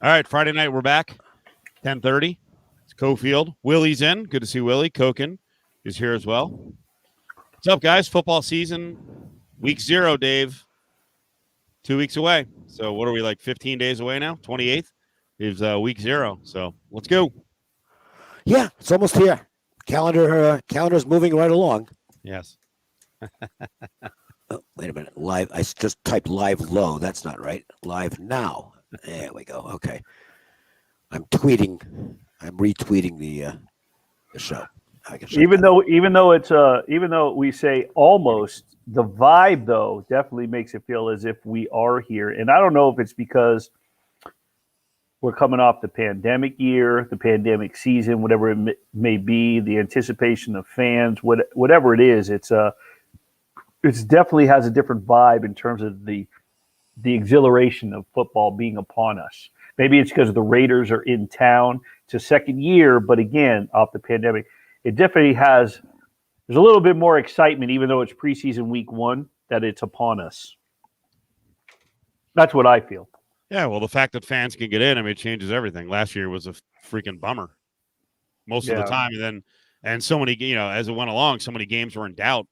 All right, Friday night we're back, 10:30. It's Cofield. Willie's in. Good to see Willie. Cokin is here as well. What's up, guys? Football season, week 0, Dave. 2 weeks away. So what are we, like 15 days away now? 28th is week 0. So let's go. Yeah, it's almost here. Calendar's moving right along. Yes. Oh, wait a minute. Live. I just typed live low. That's not right. Live now. There we go. Okay. I'm retweeting the show. Even though we say almost, the vibe though definitely makes it feel as if we are here. And I don't know if it's because we're coming off the pandemic year, the pandemic season, whatever it may be, the anticipation of fans, whatever it is, it's definitely has a different vibe in terms of the exhilaration of football being upon us. Maybe it's because the Raiders are in town. It's a second year, but again, off the pandemic, it definitely there's a little bit more excitement, even though it's preseason week 1, that it's upon us. That's what I feel. Yeah, well, the fact that fans can get in, I mean, it changes everything. Last year was a freaking bummer most of the time. And so many, as it went along, so many games were in doubt.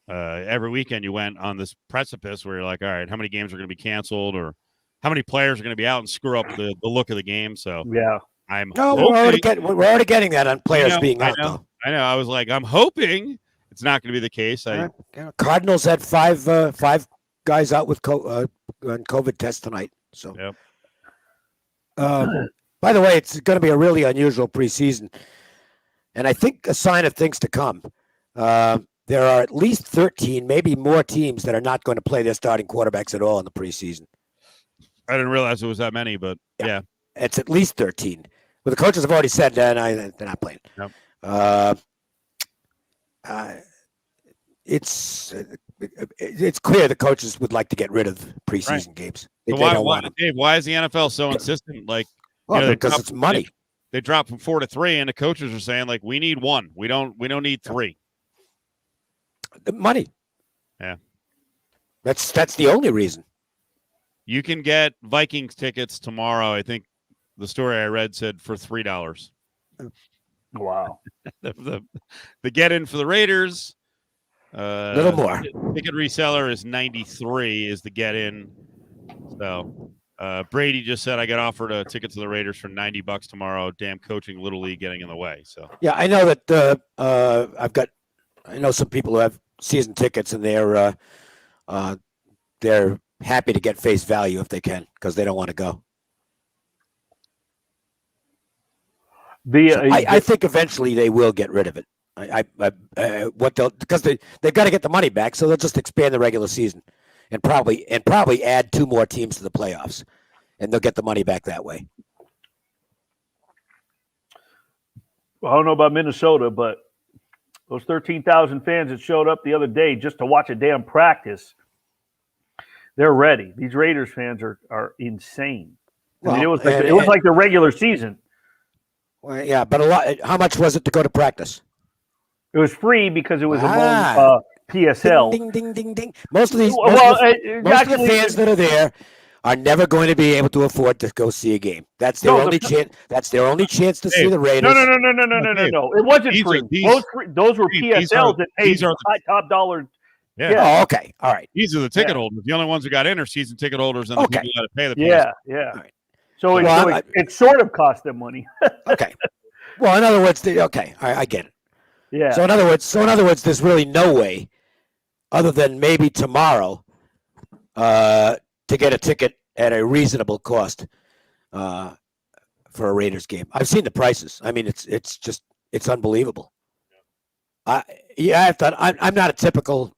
Every weekend you went on this precipice where you're like, all right, how many games are going to be canceled, or how many players are going to be out and screw up the look of the game? So yeah, we're already getting that on players being out. I know. I was like, I'm hoping it's not going to be the case. Cardinals had five guys out with COVID test tonight. So, yep. By the way, it's going to be a really unusual preseason, and I think a sign of things to come. There are at least 13, maybe more teams that are not going to play their starting quarterbacks at all in the preseason. I didn't realize it was that many, but yeah. It's at least 13. But the coaches have already said that they're not playing. Yep. It's clear the coaches would like to get rid of preseason games. Dave, why is the NFL so insistent? Like, because it's money. They dropped from 4 to 3, and the coaches are saying, like, we need 1. We don't need 3. The money. Yeah. That's the only reason. You can get Vikings tickets tomorrow. I think the story I read said for $3. Wow. the get in for the Raiders. A little more. Ticket reseller is $93 is the get in. So Brady just said I got offered a ticket to the Raiders for $90 tomorrow. Damn coaching Little League getting in the way. So yeah, I know that I know some people who have season tickets, and they're happy to get face value if they can, because they don't want to go. I think eventually they will get rid of it. Because they've got to get the money back, so they'll just expand the regular season and probably add 2 more teams to the playoffs, and they'll get the money back that way. Well, I don't know about Minnesota, but those 13,000 fans that showed up the other day just to watch a damn practice, they're ready. These Raiders fans are insane. I mean, it was like the regular season. Well, yeah, but how much was it to go to practice? It was free because it was among PSL. Ding, ding, ding, ding. Most of the fans that are there are never going to be able to afford to go see a game. That's their only chance. That's their only chance to see the Raiders. No. It wasn't free. Those were PSLs that paid top dollar. Yeah. Oh, okay. All right. These are the ticket holders. The only ones who got in are season ticket holders, and the people that pay the PSL. Yeah. Right. So it sort of cost them money. Okay. Well, in other words, I get it. Yeah. So in other words, there's really no way, other than maybe tomorrow, to get a ticket at a reasonable cost for a Raiders game. I've seen the prices. I mean, it's unbelievable. I'm not a typical.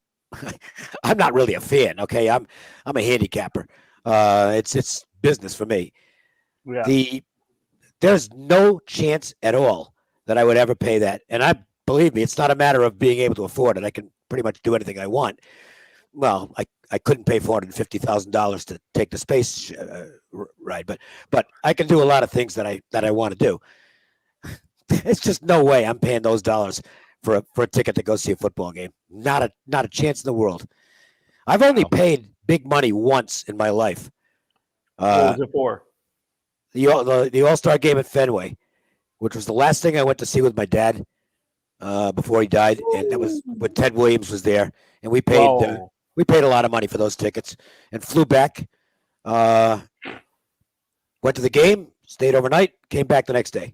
I'm not really a fan. Okay, I'm a handicapper. It's business for me. Yeah. There's no chance at all that I would ever pay that, and believe me, it's not a matter of being able to afford it. I can pretty much do anything I want. Well, I couldn't pay $450,000 to take the space ride, but I can do a lot of things that I want to do. It's just no way I'm paying those dollars for a ticket to go see a football game. Not a chance in the world. I've only paid big money once in my life. What was it for? the All-Star game at Fenway, which was the last thing I went to see with my dad before he died, and that was when Ted Williams was there, and we paid a lot of money for those tickets, and flew back. Went to the game, stayed overnight, came back the next day.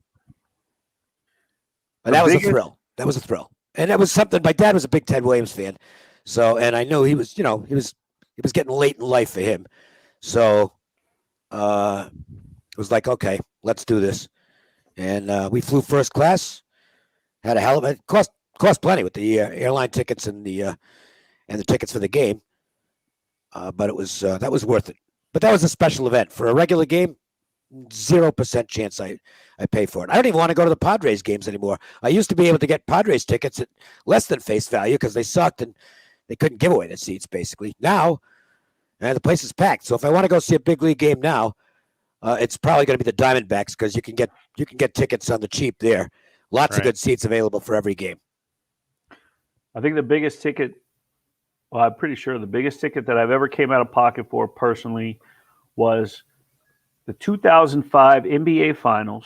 But that was a thrill. That was a thrill, and that was something. My dad was a big Ted Williams fan, and I knew he was getting late in life for him, so it was like, okay, let's do this, and we flew first class. Had a hell of it. Cost plenty with the airline tickets and the tickets for the game, but it was that was worth it. But that was a special event. For a regular game, 0% chance I pay for it. I don't even want to go to the Padres games anymore. I used to be able to get Padres tickets at less than face value because they sucked and they couldn't give away the seats, basically. Now, the place is packed. So if I want to go see a big league game now, it's probably going to be the Diamondbacks because you can get tickets on the cheap there. Lots of good seats available for every game. I think the biggest ticket, well, I'm pretty sure the biggest ticket that I've ever came out of pocket for personally was the 2005 NBA Finals.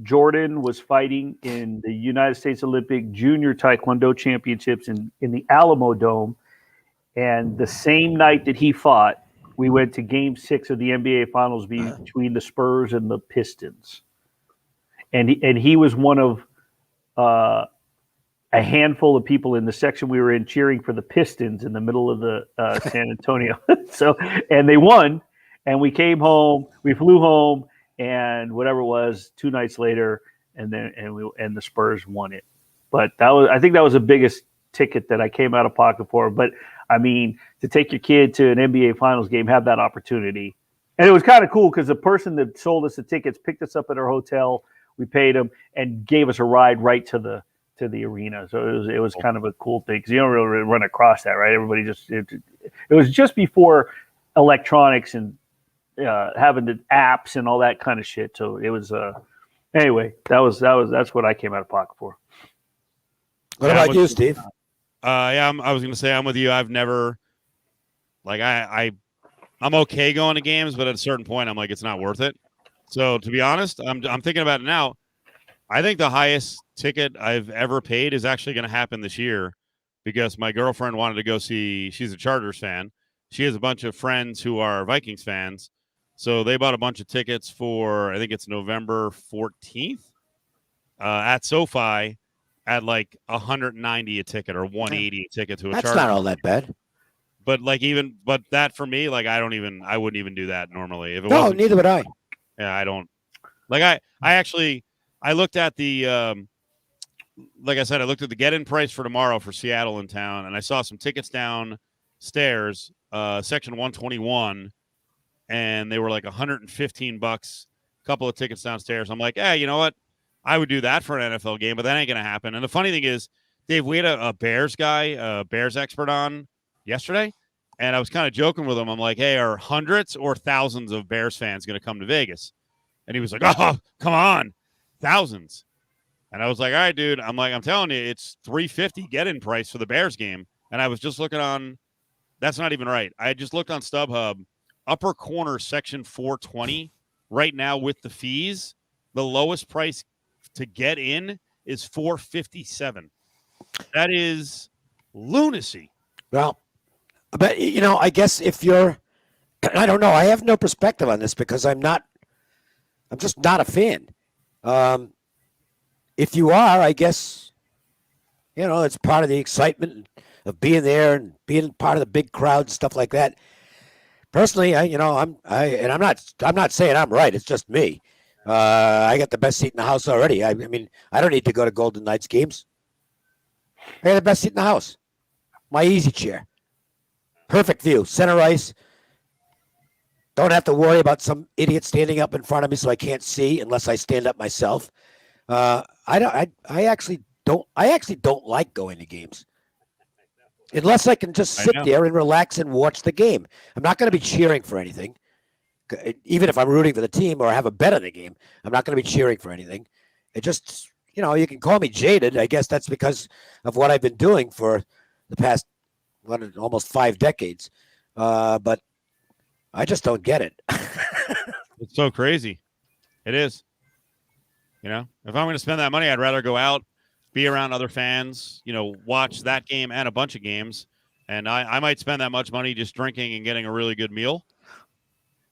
Jordan was fighting in the United States Olympic Junior Taekwondo Championships in the Alamo Dome. And the same night that he fought, we went to Game 6 of the NBA Finals between the Spurs and the Pistons. And he was one of a handful of people in the section we were in cheering for the Pistons in the middle of the San Antonio. And they won. And we came home. We flew home, and whatever it was, 2 nights later, and the Spurs won it. But I think that was the biggest ticket that I came out of pocket for. But I mean, to take your kid to an NBA Finals game, have that opportunity, and it was kind of cool because the person that sold us the tickets picked us up at our hotel. We paid him and gave us a ride right to the arena. So it was kind of a cool thing because you don't really run across that, right? Everybody it was just before electronics and having the apps and all that kind of shit. So it was anyway. That's what I came out of pocket for. What about you, Steve? I was gonna say I'm with you. I've never I'm okay going to games, but at a certain point, I'm like, it's not worth it. So to be honest, I'm thinking about it now. I think the highest ticket I've ever paid is actually going to happen this year because my girlfriend wanted to go see. She's a Chargers fan. She has a bunch of friends who are Vikings fans, so they bought a bunch of tickets for. I think it's November 14th at SoFi at like $190 a ticket or $180 a ticket to a. That's Chargers. not all that bad. But that for me, like I wouldn't even do that normally. If it No, neither would I. Yeah, I don't like. I looked at the like I said, I looked at the get-in price for tomorrow for Seattle in town, and I saw some tickets downstairs, section 121, and they were like $115. A couple of tickets downstairs. I'm like, you know what? I would do that for an NFL game, but that ain't gonna happen. And the funny thing is, Dave, we had a Bears guy, a Bears expert on yesterday. And I was kind of joking with him. I'm like, hey, are hundreds or thousands of Bears fans going to come to Vegas? And he was like, oh, come on, thousands. And I was like, all right, dude. I'm telling you, it's $350 get-in price for the Bears game. And I was just looking on, that's not even right. I just looked on StubHub, upper corner, section 420. Right now with the fees, the lowest price to get in is $457. That is lunacy. Well, but, I guess if you're, I don't know, I have no perspective on this because I'm just not a fan. If you are, I guess, it's part of the excitement of being there and being part of the big crowd and stuff like that. Personally, I'm not saying I'm right. It's just me. I got the best seat in the house already. I mean, I don't need to go to Golden Knights games. I got the best seat in the house. My easy chair. Perfect view, center ice. Don't have to worry about some idiot standing up in front of me so I can't see unless I stand up myself. I actually don't like going to games unless I can just sit there and relax and watch the game. I'm not going to be cheering for anything, even if I'm rooting for the team or have a bet on the game. I'm not going to be cheering for anything. It just, you can call me jaded. I guess that's because of what I've been doing for the past almost 5 decades, but I just don't get it. It's so crazy. It is. You know, if I'm going to spend that money, I'd rather go out, be around other fans, you know, watch that game and a bunch of games. And I might spend that much money just drinking and getting a really good meal.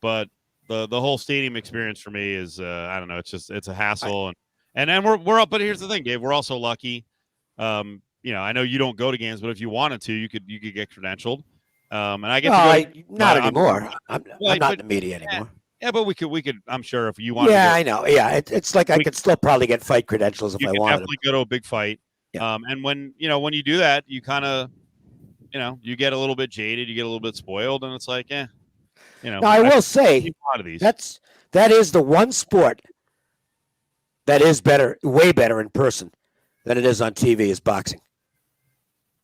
But the whole stadium experience for me is, I don't know, it's a hassle. And then we're up. But here's the thing, Dave, we're also lucky. You know, I know you don't go to games, but if you wanted to, you could get credentialed. And I get to go. Not anymore. I'm not in the media anymore. Yeah, but we could. I'm sure if you wanted. Yeah, to I know. Yeah, it's like I could still probably get fight credentials if I wanted. Definitely go to a big fight. Yeah. And when you do that, you kind of, you get a little bit jaded, you get a little bit spoiled, and it's like, Now, I will say a lot of these. that is the one sport that is way better in person than it is on TV is boxing.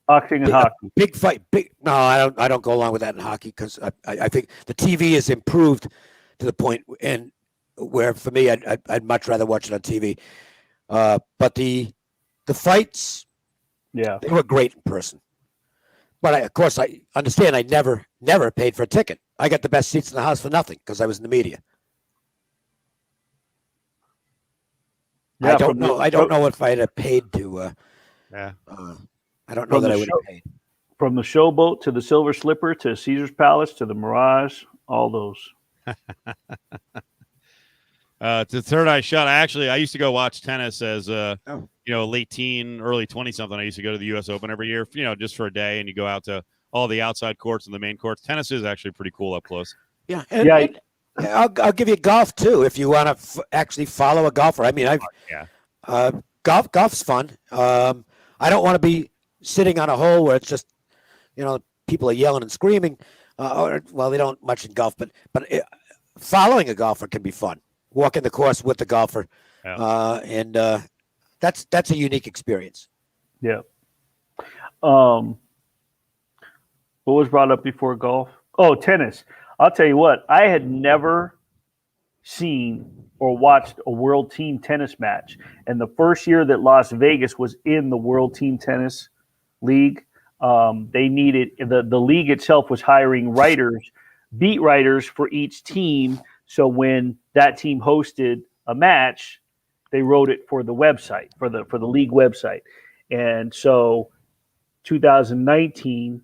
Boxing and hockey. Big fight. No, I don't go along with that in hockey because I think the TV is improved to the point and where for me I'd much rather watch it on TV. But the fights, they were great in person. But of course I understand I never paid for a ticket. I got the best seats in the house for nothing because I was in the media. Yeah, I don't know if I'd have paid to. I don't know that I would have paid. From the Showboat to the Silver Slipper to Caesar's Palace to the Mirage, all those. To Third Eye Shot. I used to go watch tennis as late teen, early 20-something. I used to go to the U.S. Open every year, just for a day, and you go out to all the outside courts and the main courts. Tennis is actually pretty cool up close. Yeah, and I'll give you golf too if you want to actually follow a golfer. I mean, golf's fun. I don't want to be sitting on a hole where it's just, people are yelling and screaming. They don't much in golf, but following a golfer can be fun. Walking the course with the golfer, and that's a unique experience. Yeah. What was brought up before golf? Oh, tennis. I'll tell you what. I had never seen or watched a World Team Tennis match, and the first year that Las Vegas was in the World Team Tennis League, they needed the league itself was hiring writers, beat writers for each team. So when that team hosted a match, they wrote it for the website, for the league website. And so 2019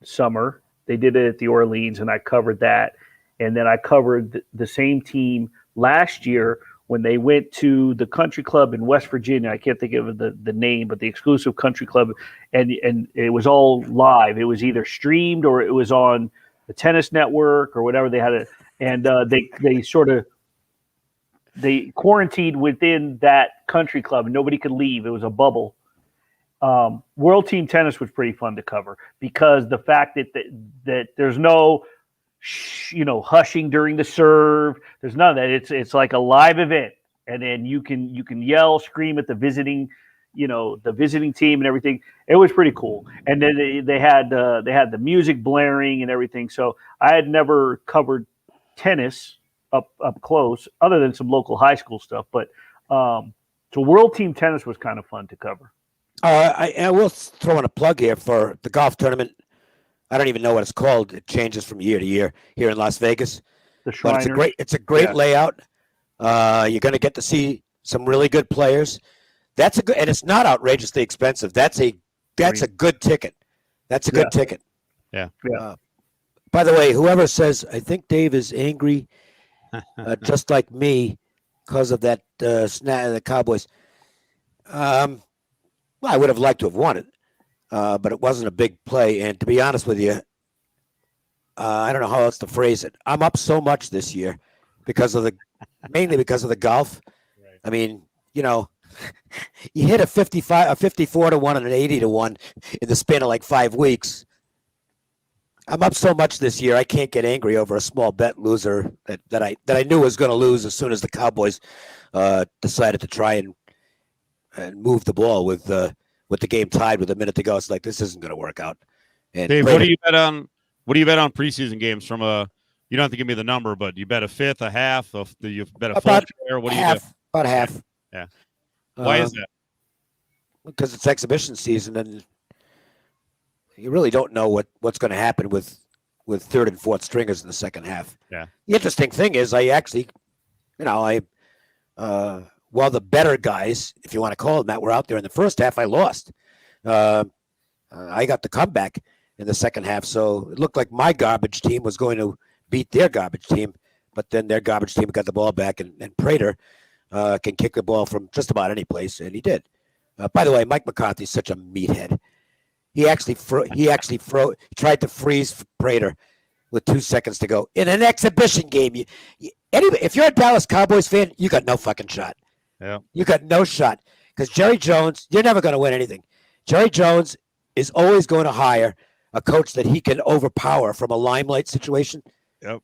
summer, they did it at the Orleans, and I covered that. And then I covered the same team last year when they went to the country club in West Virginia. I can't think of the name, but the exclusive country club. And it was all live. It was either streamed or it was on the tennis network or whatever. They had it. And they quarantined within that country club, and nobody could leave. It was a bubble. World Team Tennis was pretty fun to cover because the fact that there's no, hushing during the serve. There's none of that. It's like a live event, and then you can yell, scream at the visiting team and everything. It was pretty cool. And then they had the music blaring and everything. So I had never covered tennis up close other than some local high school stuff. But so World Team Tennis was kind of fun to cover. I will throw in a plug here for the golf tournament. I don't even know what it's called. It changes from year to year here in Las Vegas. The Shriners. But it's a great layout. You're going to get to see some really good players. And it's not outrageously expensive. That's a good ticket. That's a good ticket. Yeah. By the way, whoever says, I think Dave is angry, just like me, because of that the Cowboys. I would have liked to have won it, but it wasn't a big play. And to be honest with you, I don't know how else to phrase it. I'm up so much this year mainly because of the golf. Right. I mean, you hit a 54 to 1 and an 80 to 1 in the span of like 5 weeks. I'm up so much this year, I can't get angry over a small bet loser that I knew was going to lose as soon as the Cowboys decided to try and move the ball with the game tied with a minute to go. It's like, this isn't going to work out. And Dave, what do you bet on? What do you bet on preseason games? From you don't have to give me the number, but you bet a fifth, a half, you bet a full share. What do you bet? About half. Yeah. Why is that? Because it's exhibition season, and you really don't know what's going to happen with third and fourth stringers in the second half. Yeah. The interesting thing is, I actually, while the better guys, if you want to call them that, were out there in the first half, I lost. I got the comeback in the second half, so it looked like my garbage team was going to beat their garbage team, but then their garbage team got the ball back, and Prater can kick the ball from just about any place, and he did. By the way, Mike McCarthy's such a meathead. He actually tried to freeze Prater with 2 seconds to go in an exhibition game. If you're a Dallas Cowboys fan, you got no fucking shot. Yeah, you got no shot because Jerry Jones, you're never going to win anything. Jerry Jones is always going to hire a coach that he can overpower from a limelight situation. Yep.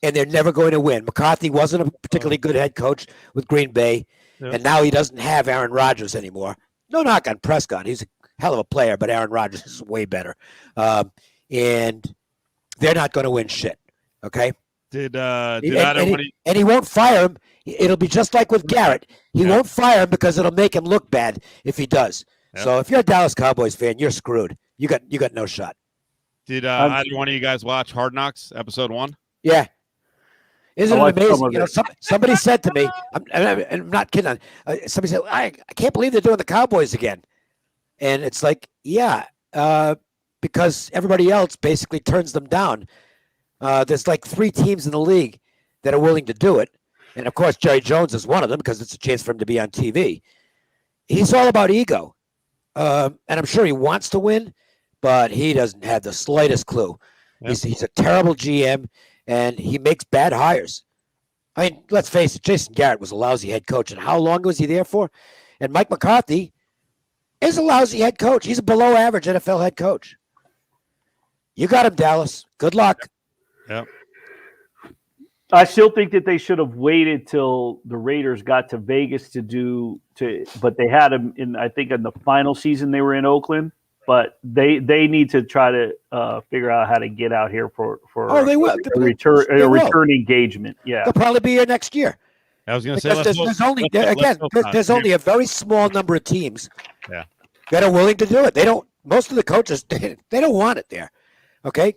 And they're never going to win. McCarthy wasn't a particularly good head coach with Green Bay, and now he doesn't have Aaron Rodgers anymore. No knock on Prescott. He's a hell of a player, but Aaron Rodgers is way better. And they're not going to win shit, okay? And he won't fire him. It'll be just like with Garrett. He won't fire him because it'll make him look bad if he does. Yep. So if you're a Dallas Cowboys fan, you're screwed. You got no shot. Did either one of you guys watch Hard Knocks episode 1? Yeah. Isn't it amazing? You know, somebody said to me, I'm not kidding. Somebody said, I can't believe they're doing the Cowboys again. And it's like, yeah, because everybody else basically turns them down. There's like 3 teams in the league that are willing to do it. And, of course, Jerry Jones is one of them because it's a chance for him to be on TV. He's all about ego. And I'm sure he wants to win, but he doesn't have the slightest clue. Yep. He's a terrible GM, and he makes bad hires. I mean, let's face it, Jason Garrett was a lousy head coach, and how long was he there for? And Mike McCarthy is a lousy head coach. He's a below-average NFL head coach. You got him, Dallas. Good luck. Yep. I still think that they should have waited till the Raiders got to Vegas but they had him in, I think, in the final season they were in Oakland. But they need to try to figure out how to get out here for they will. a return engagement. Yeah, they'll probably be here next year. I was going to say there's only a very small number of teams that are willing to do it. They don't. Most of the coaches they don't want it there. Okay,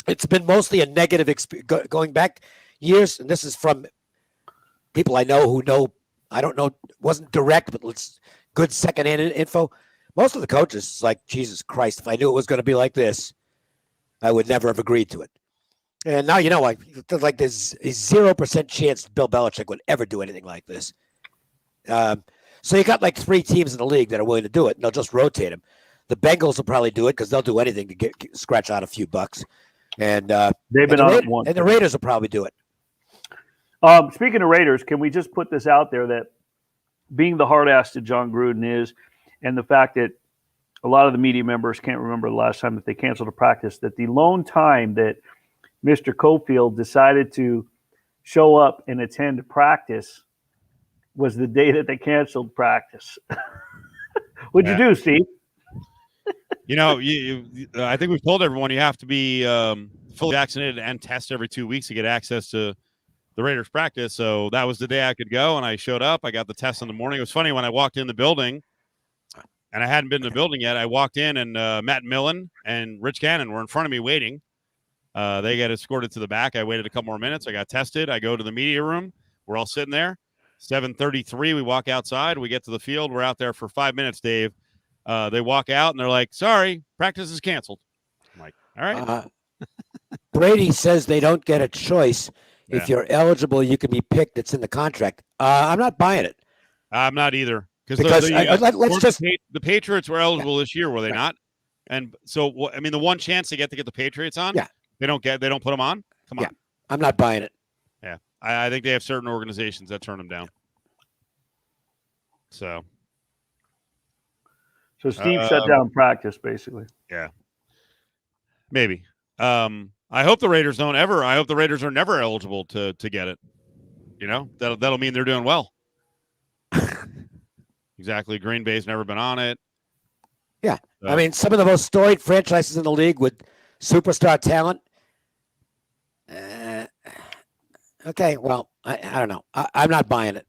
it's been mostly a negative experience going back years, and this is from people I know who know. I don't know, wasn't direct, but it's good secondhand info. Most of the coaches, like, Jesus Christ, if I knew it was going to be like this, I would never have agreed to it. And now, you know, like there's a 0% chance Bill Belichick would ever do anything like this. So you got like 3 teams in the league that are willing to do it, and they'll just rotate them. The Bengals will probably do it because they'll do anything to scratch out a few bucks. And they've been on it once. And the Raiders will probably do it. Speaking of Raiders, can we just put this out there that being the hard ass that John Gruden is, and the fact that a lot of the media members can't remember the last time that they canceled a practice, that the lone time that Mr. Cofield decided to show up and attend practice was the day that they canceled practice. What'd you do, Steve? You know, I think we've told everyone you have to be fully vaccinated and test every 2 weeks to get access to the Raiders practice. So that was the day I could go, and I showed up. I got the test in the morning. It was funny when I walked in the building, and I hadn't been in the building yet. I walked in, and Matt Millen and Rich Gannon were in front of me waiting. They got escorted to the back. I waited a couple more minutes. I got tested. I go to the media room. We're all sitting there. 7:33, we walk outside. We get to the field. We're out there for 5 minutes, Dave. They walk out, and they're like, sorry, practice is canceled. I'm like, all right. Brady says they don't get a choice. If you're eligible, you can be picked. It's in the contract. I'm not buying it. I'm not either. Because the Patriots were eligible this year, were they not? And so, I mean, the one chance they get to get the Patriots on, they don't put them on. Come on. I'm not buying it. Yeah, I think they have certain organizations that turn them down. So Steve shut down practice, basically. Yeah, maybe. I hope the Raiders don't ever. I hope the Raiders are never eligible to get it. You know, that'll mean they're doing well. Exactly. Green Bay's never been on it. Yeah. I mean, some of the most storied franchises in the league with superstar talent. Okay, well, I don't know. I'm not buying it.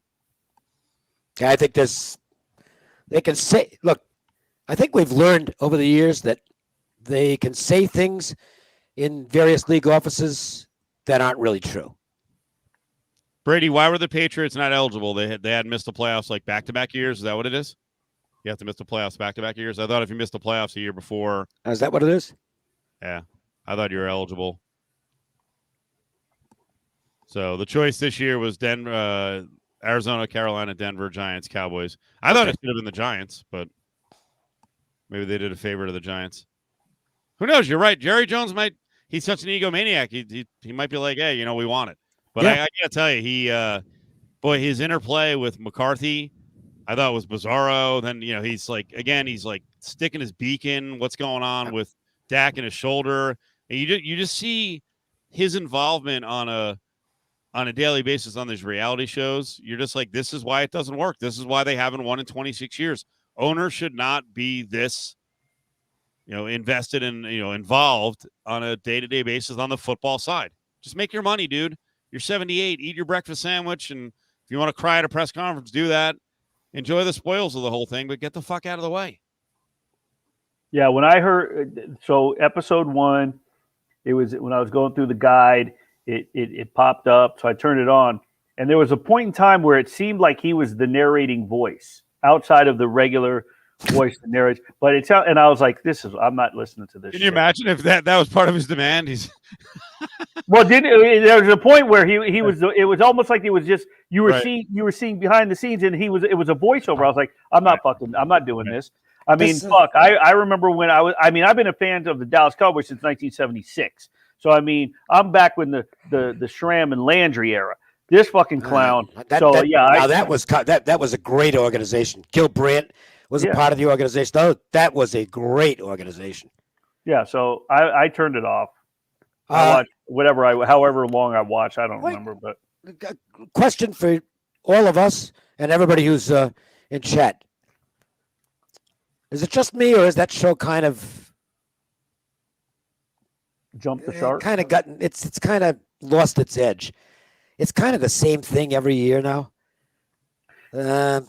I think they can say, look, I think we've learned over the years that they can say things in various league offices that aren't really true. Brady, why were the Patriots not eligible? They had missed the playoffs like back-to-back years. Is that what it is? You have to miss the playoffs back-to-back years? I thought if you missed the playoffs a year before. Is that what it is? Yeah. I thought you were eligible. So the choice this year was Denver, Arizona, Carolina, Denver, Giants, Cowboys. I thought it should have been the Giants, but maybe they did a favor to the Giants. Who knows? You're right. Jerry Jones he's such an egomaniac. He might be like, hey, we want it. But I got to tell you, his interplay with McCarthy, I thought was bizarro. Then, he's like sticking his beak in what's going on with Dak and his shoulder. And you just see his involvement on a daily basis on these reality shows. You're just like, this is why it doesn't work. This is why they haven't won in 26 years. Owners should not be this, invested and, involved on a day-to-day basis on the football side. Just make your money, dude. You're 78. Eat your breakfast sandwich. And if you want to cry at a press conference, do that. Enjoy the spoils of the whole thing, but get the fuck out of the way. Yeah, when I heard, so episode 1, it was when I was going through the guide, it popped up, so I turned it on. And there was a point in time where it seemed like he was the narrating voice outside of the regular voice that narrates. But and I was like, I'm not listening to this. Can you imagine if that was part of his demand? Well, there was a point where he was. It was almost like it was just you were seeing behind the scenes, and it was a voiceover. I was like, I'm not doing this. I mean, fuck. I remember when I've been a fan of the Dallas Cowboys since 1976. So I mean, I'm back when the Schramm and Landry era. This fucking clown. That was a great organization. Gil Brandt was a part of the organization. Oh, that was a great organization. Yeah. So I turned it off. I watched however long I watched. I don't remember. But question for all of us and everybody who's in chat. Is it just me, or is that show kind of jumped the shark? It's kind of lost its edge. It's kind of the same thing every year now. It's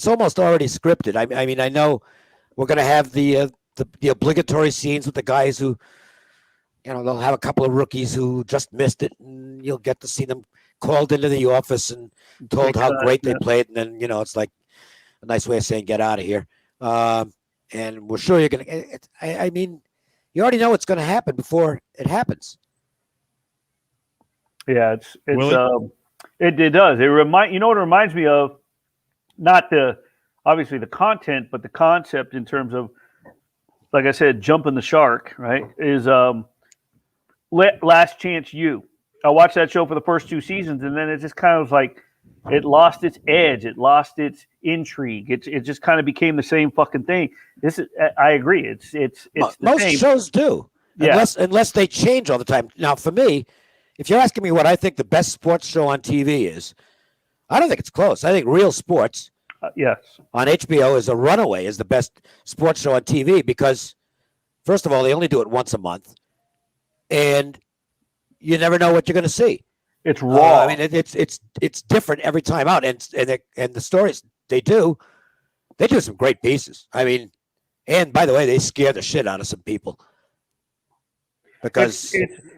almost already scripted. I mean, I know we're going to have the obligatory scenes with the guys who, they'll have a couple of rookies who just missed it, and you'll get to see them called into the office and told how great they played, and then it's like a nice way of saying get out of here. And we're sure you're going to. I mean, you already know what's going to happen before it happens. Yeah, it does. It what it reminds me of, not obviously the content, but the concept in terms of, like I said, jumping the shark, right? Is Last Chance U. I watched that show for the first 2 seasons, and then it just kind of was like it lost its edge, it lost its intrigue. It just kind of became the same fucking thing. I agree. It's most same. Shows do, unless they change all the time. Now, for me, if you're asking me what I think the best sports show on TV is, I don't think it's close. I think Real Sports, yes, on HBO is a runaway, is the best sports show on TV because, first of all, they only do it once a month, and you never know what you're going to see. It's raw. I mean, it's different every time out, and the stories they do some great pieces. I mean, and by the way, they scare the shit out of some people. Because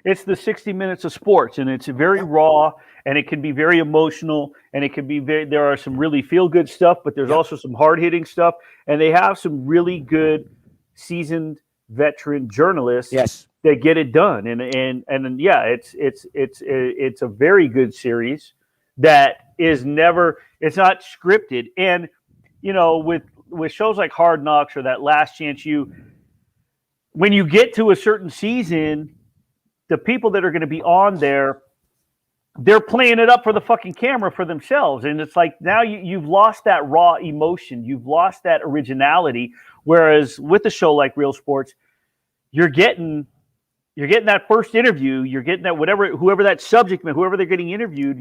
it's the 60 minutes of sports, and it's very raw, and it can be very emotional, and it can be there are some really feel good stuff, but there's also some hard hitting stuff, and they have some really good seasoned veteran journalists that get it done, and it's a very good series that is it's not scripted, and with shows like Hard Knocks or that Last Chance U. When you get to a certain season, the people that are going to be on there, they're playing it up for the fucking camera for themselves. And it's like now you've lost that raw emotion. You've lost that originality. Whereas with a show like Real Sports, you're getting that first interview. You're getting that whoever that subject man, whoever they're getting interviewed,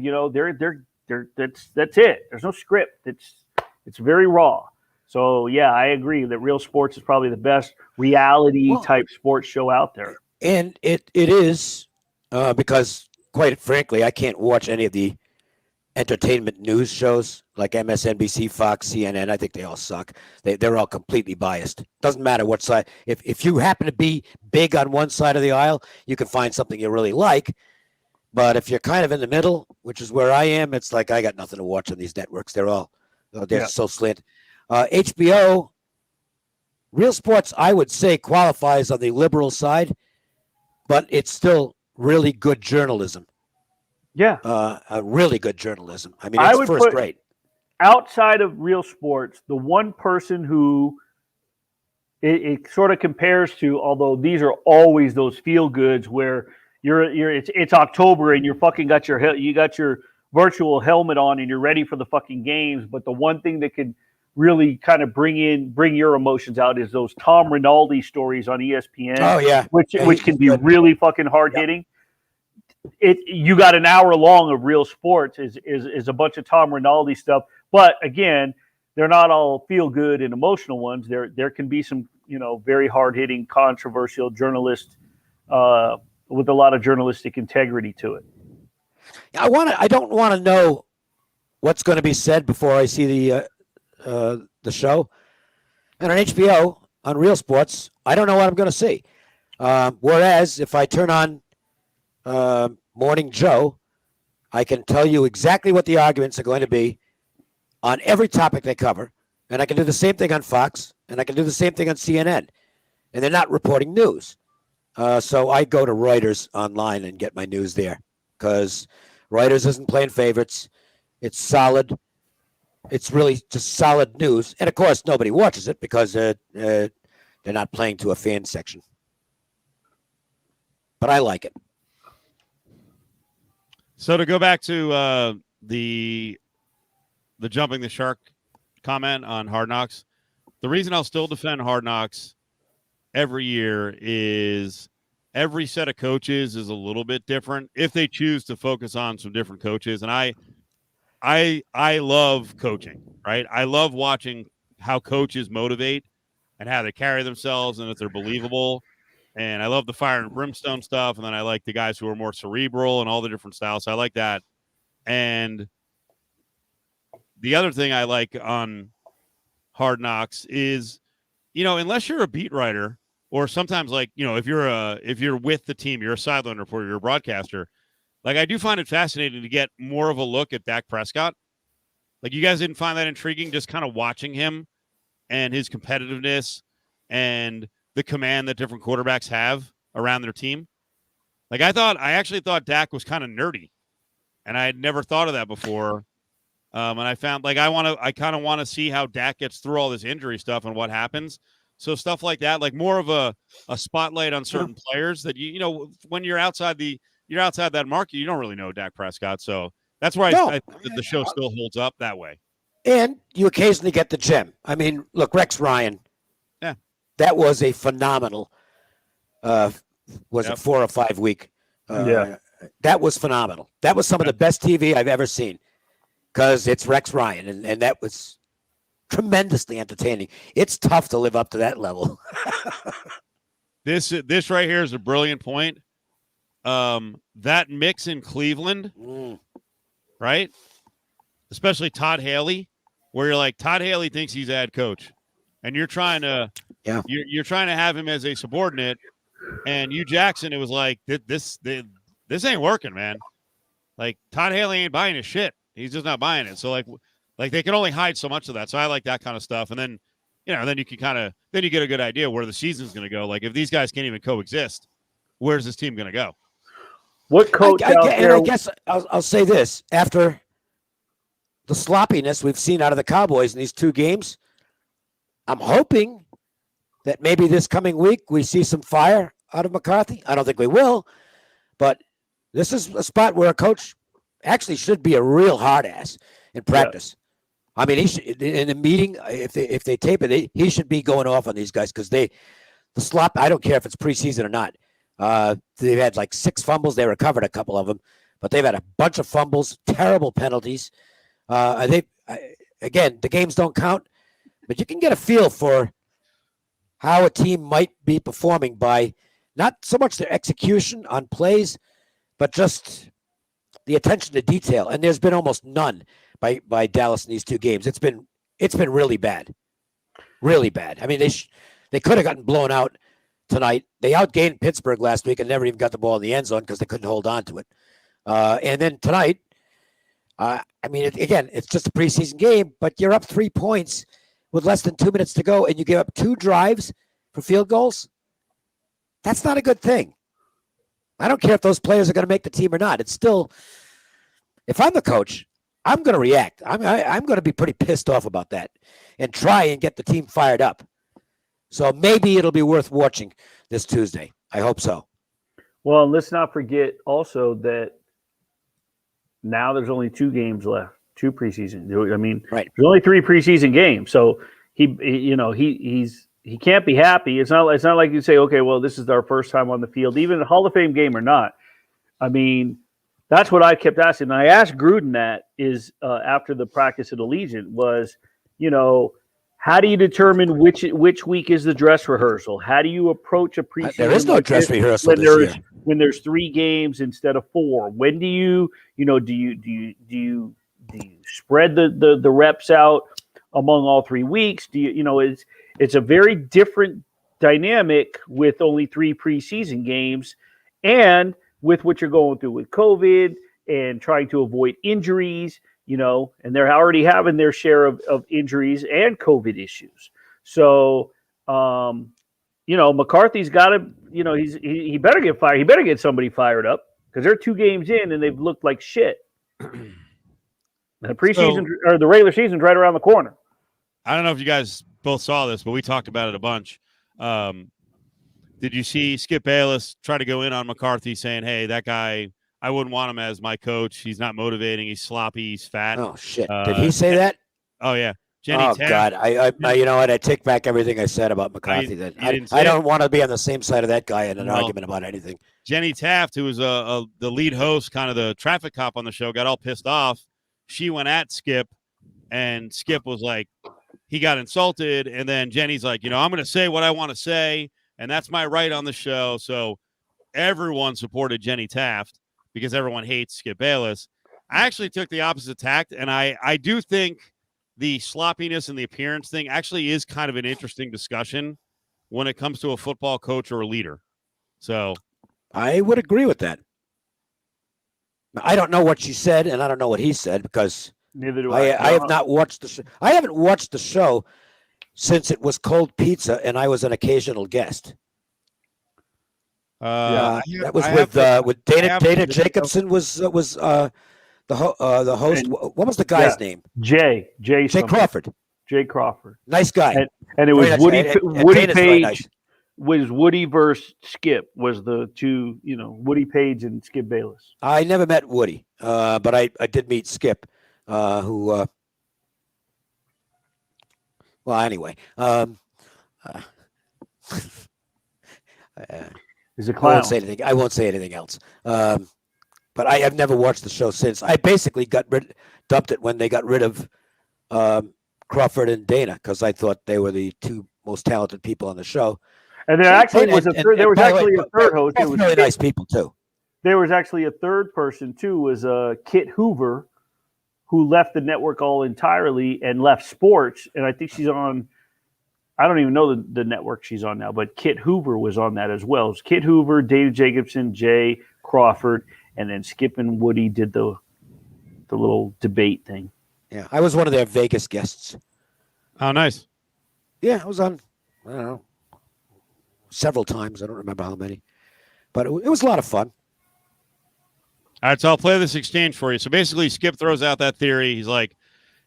that's it. There's no script. It's very raw. So, yeah, I agree that Real Sports is probably the best reality-type sports show out there. And it is because, quite frankly, I can't watch any of the entertainment news shows like MSNBC, Fox, CNN. I think they all suck. They're all completely biased. Doesn't matter what side. If you happen to be big on one side of the aisle, you can find something you really like. But if you're kind of in the middle, which is where I am, it's like I got nothing to watch on these networks. They're so slant. HBO, Real Sports, I would say qualifies on the liberal side, but it's still really good journalism. Yeah. Really good journalism. I mean, it's first rate. Outside of Real Sports, the one person who it sort of compares to, although these are always those feel goods where it's October and you're fucking got your virtual helmet on and you're ready for the fucking games, but the one thing that could really kind of bring your emotions out is those Tom Rinaldi stories on ESPN. Oh yeah, which can be really fucking hard hitting. You got an hour long of Real Sports is a bunch of Tom Rinaldi stuff, but again, they're not all feel good and emotional ones. There can be some very hard hitting, controversial journalist with a lot of journalistic integrity to it. I don't want to know what's going to be said before I see the show. And on HBO, on Real Sports, I don't know what I'm going to see. Whereas if I turn on Morning Joe, I can tell you exactly what the arguments are going to be on every topic they cover. And I can do the same thing on Fox, and I can do the same thing on CNN. And they're not reporting news. So I go to Reuters online and get my news there because Reuters isn't playing favorites. It's solid. It's really just solid news. And, of course, nobody watches it because they're not playing to a fan section. But I like it. So to go back to the jumping the shark comment on Hard Knocks, the reason I'll still defend Hard Knocks every year is every set of coaches is a little bit different if they choose to focus on some different coaches. And I love coaching, right? I love watching how coaches motivate and how they carry themselves and if they're believable. And I love the fire and brimstone stuff. And then I like the guys who are more cerebral and all the different styles. So I like that. And the other thing I like on Hard Knocks is, unless you're a beat writer or sometimes if you're with the team, you're a sideline reporter, you're a broadcaster. Like I do find it fascinating to get more of a look at Dak Prescott. Like you guys didn't find that intriguing, just kind of watching him and his competitiveness and the command that different quarterbacks have around their team. Like I actually thought Dak was kind of nerdy, and I had never thought of that before. And I found I kind of want to see how Dak gets through all this injury stuff and what happens. So stuff like that, like more of a spotlight on certain players that when you're outside that market, you don't really know Dak Prescott. So that's why I think the show still holds up that way. And you occasionally get the gem. I mean, look, Rex Ryan. Yeah. That was a phenomenal, it 4 or 5 week? That was phenomenal. That was some of the best TV I've ever seen because it's Rex Ryan, and that was tremendously entertaining. It's tough to live up to that level. This right here is a brilliant point. That mix in Cleveland, right? Especially Todd Haley, where you're like, Todd Haley thinks he's a head coach, and you're trying to you're trying to have him as a subordinate, and Hugh Jackson, it was like this ain't working, man. Like Todd Haley ain't buying his shit. He's just not buying it. So like they can only hide so much of that. So I like that kind of stuff. And then, then you can then you get a good idea where the season's going to go. Like if these guys can't even coexist, where's this team going to go? What coach out there? And I guess I'll say this after the sloppiness we've seen out of the Cowboys in these 2 games, I'm hoping that maybe this coming week we see some fire out of McCarthy. I don't think we will, but this is a spot where a coach actually should be a real hard ass in practice. Yeah. I mean, he should, in a meeting, if they tape it, he should be going off on these guys because the slop. I don't care if it's preseason or not. They've had like 6 fumbles. They recovered a couple of them, but they've had a bunch of fumbles, terrible penalties. Again, the games don't count, but you can get a feel for how a team might be performing by not so much their execution on plays, but just the attention to detail. And there's been almost none by Dallas in these 2 games. It's been really bad, really bad. I mean, they could have gotten blown out tonight. They outgained Pittsburgh last week and never even got the ball in the end zone because they couldn't hold on to it. And then tonight, again, it's just a preseason game, but you're up 3 points with less than 2 minutes to go, and you give up 2 drives for field goals. That's not a good thing. I don't care if those players are going to make the team or not. It's still, if I'm the coach, I'm going to react. I'm going to be pretty pissed off about that and try and get the team fired up. So maybe it'll be worth watching this Tuesday. I hope so. Well, and let's not forget also that now there's only 2 games left, 2 preseason. I mean, right. There's only 3 preseason games, so he can't be happy. It's not like you say, okay, well, this is our first time on the field, even a Hall of Fame game or not. I mean, that's what I kept asking. And I asked Gruden that is after the practice at Allegiant was, how do you determine which week is the dress rehearsal? How do you approach a preseason? There is no dress rehearsal when there's 3 games instead of 4. When do you spread the reps out among all 3 weeks? It's a very different dynamic with only 3 preseason games, and with what you're going through with COVID and trying to avoid injuries. And they're already having their share of injuries and COVID issues. So, McCarthy's got to, he better get fired. He better get somebody fired up because they're 2 games in and they've looked like shit. And the preseason or the regular season's right around the corner. I don't know if you guys both saw this, but we talked about it a bunch. Did you see Skip Bayless try to go in on McCarthy saying, hey, that guy, I wouldn't want him as my coach. He's not motivating. He's sloppy. He's fat. Oh, shit. Did he say that? Oh, yeah. Jenny Taft. God. I you know what? I take back everything I said about McCarthy. I don't want to be on the same side of that guy in an argument about anything. Jenny Taft, who was the lead host, kind of the traffic cop on the show, got all pissed off. She went at Skip, and Skip was like, he got insulted. And then Jenny's like, I'm going to say what I want to say, and that's my right on the show. So everyone supported Jenny Taft because everyone hates Skip Bayless. I actually took the opposite tact, and I do think the sloppiness and the appearance thing actually is kind of an interesting discussion when it comes to a football coach or a leader. So I would agree with that. I don't know what she said, and I don't know what he said because neither do I. I have not watched the show. I haven't watched the show since it was Cold Pizza, and I was an occasional guest. That was with Dana Jacobson was the host. What was the guy's name? Jay Crawford. Jay Crawford. Nice guy. And it was Woody Page. Nice. Was Woody versus Skip was the 2, Woody Page and Skip Bayless. I never met Woody, but I did meet Skip, who. Well, anyway. He's a clown. I won't say anything else. But I have never watched the show since. I basically dumped it when they got rid of Crawford and Dana because I thought they were the 2 most talented people on the show. And there actually was a third. There was actually a third host. It was really nice people too. There was actually a third person too. Was Kit Hoover, who left the network all entirely and left sports. And I think she's on. I don't even know the network she's on now, but Kit Hoover was on that as well. It was Kit Hoover, Dana Jacobson, Jay Crawford, and then Skip and Woody did the little debate thing. Yeah, I was one of their Vegas guests. Oh, nice. Yeah, I was on, I don't know, several times. I don't remember how many. But it was a lot of fun. All right, so I'll play this exchange for you. So basically, Skip throws out that theory. He's like,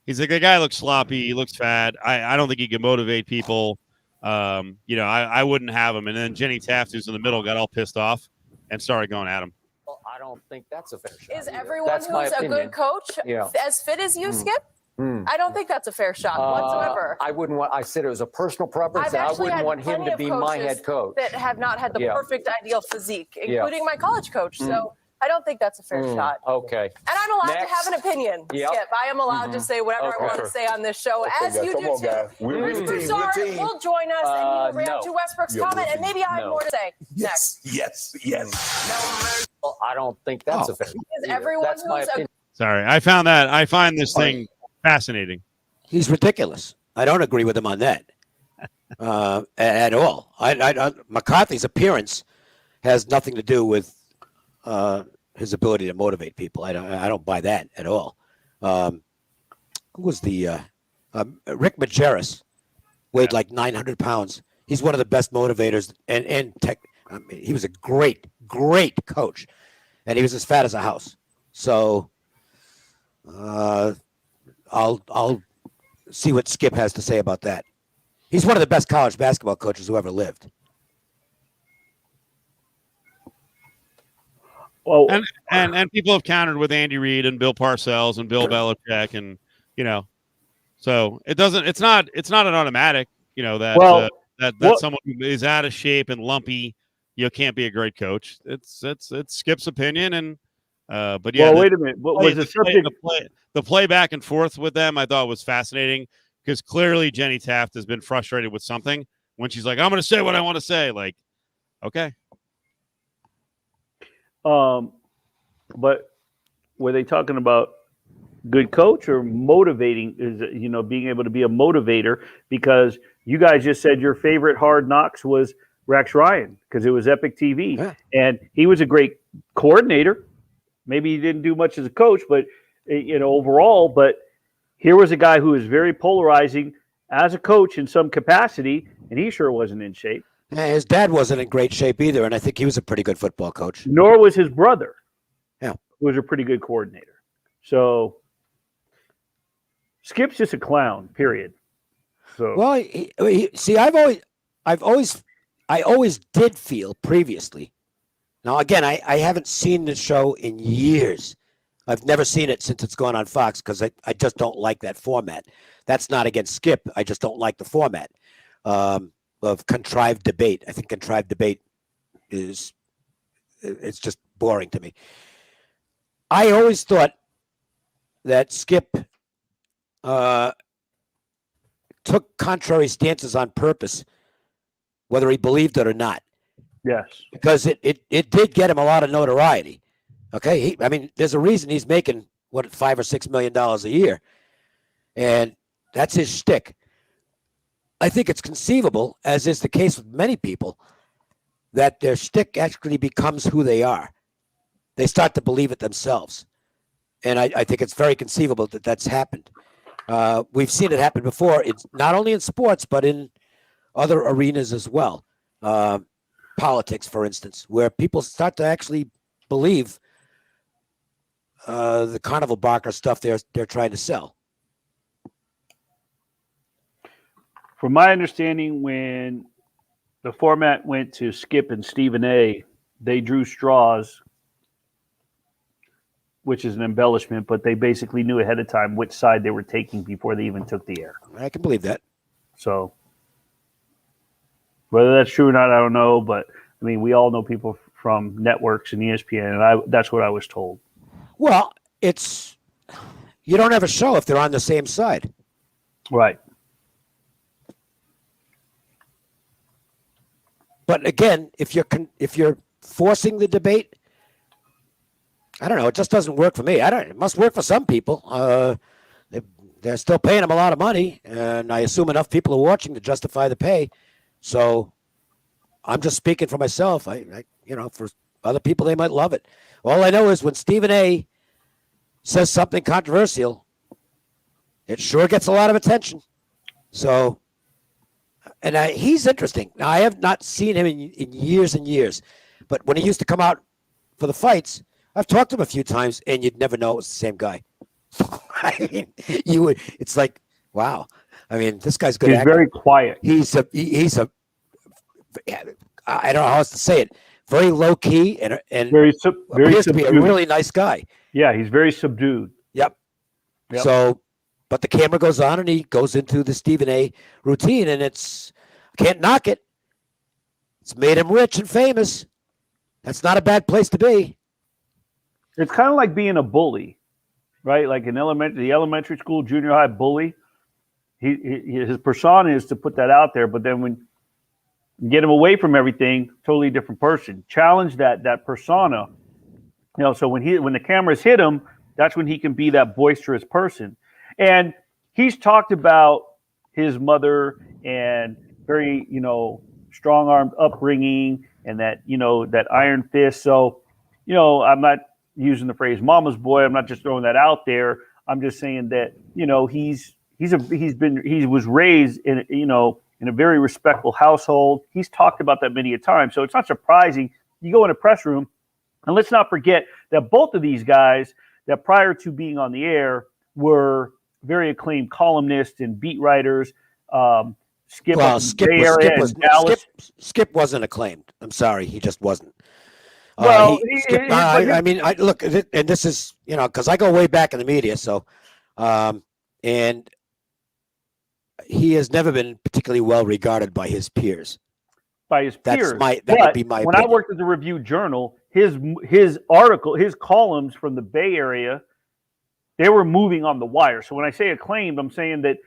the guy looks sloppy. He looks fat. I don't think he can motivate people. I wouldn't have him. And then Jenny Taft, who's in the middle, got all pissed off and started going at him. Well, I don't think that's a fair shot. Is everyone who's a good coach as fit as you, Skip? I don't think that's a fair shot whatsoever. I wouldn't want. I said it was a personal preference. I wouldn't want him to be my head coach. That have not had the perfect ideal physique, including my college coach. So I don't think that's a fair shot. Okay. And I'm allowed to have an opinion, Skip. I am allowed to say whatever I want to say on this show, as you do too. Bruce Broussard will join us and he will react to Westbrook's comment, and maybe I have more to say next. Yes. Well, I don't think that's a fair shot. Is everyone who's a Sorry, I find this thing fascinating. He's ridiculous. I don't agree with him on that at all. McCarthy's appearance has nothing to do with his ability to motivate people. I don't buy that at all. Who was the Rick Majerus? Weighed like 900 pounds. He's one of the best motivators and tech. I mean, he was a great coach, and he was as fat as a house. So I'll see what Skip has to say about that. He's one of the best college basketball coaches who ever lived. Well, and people have countered with Andy Reid and Bill Parcells and Bill Belichick, and so it's not an automatic, that someone who is out of shape and lumpy, can't be a great coach. It's Skip's opinion, and but yeah. Well, wait a minute. What was the subject? The play back and forth with them, I thought was fascinating because clearly Jenny Taft has been frustrated with something when she's like, "I'm going to say what I want to say." Like, okay. But were they talking about good coach or motivating? Is being able to be a motivator? Because you guys just said your favorite Hard Knocks was Rex Ryan because it was Epic TV, and he was a great coordinator. Maybe he didn't do much as a coach, but overall. But here was a guy who was very polarizing as a coach in some capacity, and he sure wasn't in shape. His dad wasn't in great shape either, and I think he was a pretty good football coach. Nor was his brother. Yeah, who was a pretty good coordinator. So Skip's just a clown. Period. So well, see, I always did feel previously. Now, again, I haven't seen the show in years. I've never seen it since it's gone on Fox because I just don't like that format. That's not against Skip. I just don't like the format of contrived debate. I think contrived debate it's just boring to me. I always thought that Skip took contrary stances on purpose, whether he believed it or not. Yes. Because it did get him a lot of notoriety. Okay. There's a reason he's making $5 or $6 million a year. And that's his shtick. I think it's conceivable, as is the case with many people, that their shtick actually becomes who they are. They start to believe it themselves. And I think it's very conceivable that that's happened. We've seen it happen before. It's not only in sports, but in other arenas as well. Politics, for instance, where people start to actually believe the carnival barker stuff they're trying to sell. From my understanding, when the format went to Skip and Stephen A., they drew straws, which is an embellishment, but they basically knew ahead of time which side they were taking before they even took the air. I can believe that. So whether that's true or not, I don't know. But, we all know people from networks and ESPN, and that's what I was told. Well, you don't have a show if they're on the same side. Right. But again, if you're forcing the debate, I don't know. It just doesn't work for me. It must work for some people. They're still paying them a lot of money, and I assume enough people are watching to justify the pay. So I'm just speaking for myself. For other people, they might love it. All I know is when Stephen A. says something controversial, it sure gets a lot of attention. So, and he's interesting. Now, I have not seen him in years and years, but when he used to come out for the fights, I've talked to him a few times, and you'd never know it was the same guy. It's like, wow. This guy's good. He's very quiet. He's a. I don't know how else to say it. Very low key and very appears to be a really nice guy. Yeah, he's very subdued. Yep. So, but the camera goes on, and he goes into the Stephen A. routine, and can't knock it. It's made him rich and famous. That's not a bad place to be. It's kind of like being a bully, right? Like the elementary school, junior high bully. His persona is to put that out there, but then when you get him away from everything, totally different person. Challenge that persona. So when the cameras hit him, that's when he can be that boisterous person. And he's talked about his mother and very, strong-armed upbringing and that iron fist. So, I'm not using the phrase "mama's boy." I'm not just throwing that out there. I'm just saying that he was raised in in a very respectful household. He's talked about that many a time, so it's not surprising. You go in a press room, and let's not forget that both of these guys, that prior to being on the air, were very acclaimed columnists and beat writers. Skip wasn't acclaimed. I'm sorry, he just wasn't. Well, look, and this is because I go way back in the media, so and he has never been particularly well regarded by his peers. That would be my when opinion. I worked at the Review Journal, his article, his columns from the Bay Area, they were moving on the wire. So when I say acclaimed, I'm saying that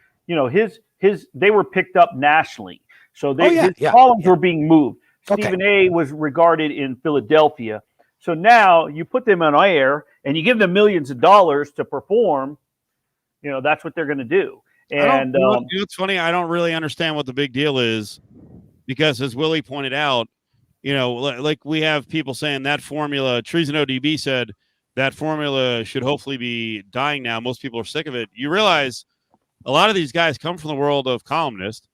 they were picked up nationally. So his columns were being moved. Stephen A. was regarded in Philadelphia. So now you put them on air and you give them millions of dollars to perform. That's what they're going to do. And it's funny. I don't really understand what the big deal is, because as Willie pointed out, like we have people saying that formula. Treason ODB said that formula should hopefully be dying now. Most people are sick of it. You realize a lot of these guys come from the world of columnists.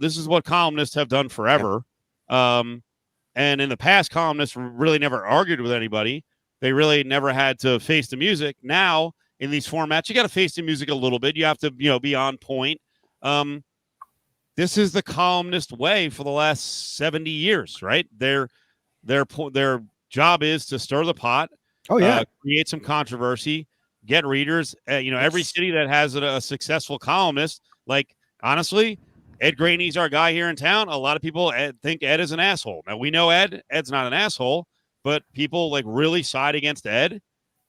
This is what columnists have done forever. And in the past, columnists really never argued with anybody. They really never had to face the music. Now, in these formats, you got to face the music a little bit. You have to, be on point. This is the columnist way for the last 70 years, right? Their job is to stir the pot. Create some controversy, get readers. Every city that has a successful columnist, like honestly, Ed Graney's our guy here in town. A lot of people think Ed is an asshole. Now we know Ed's not an asshole, but people really side against Ed.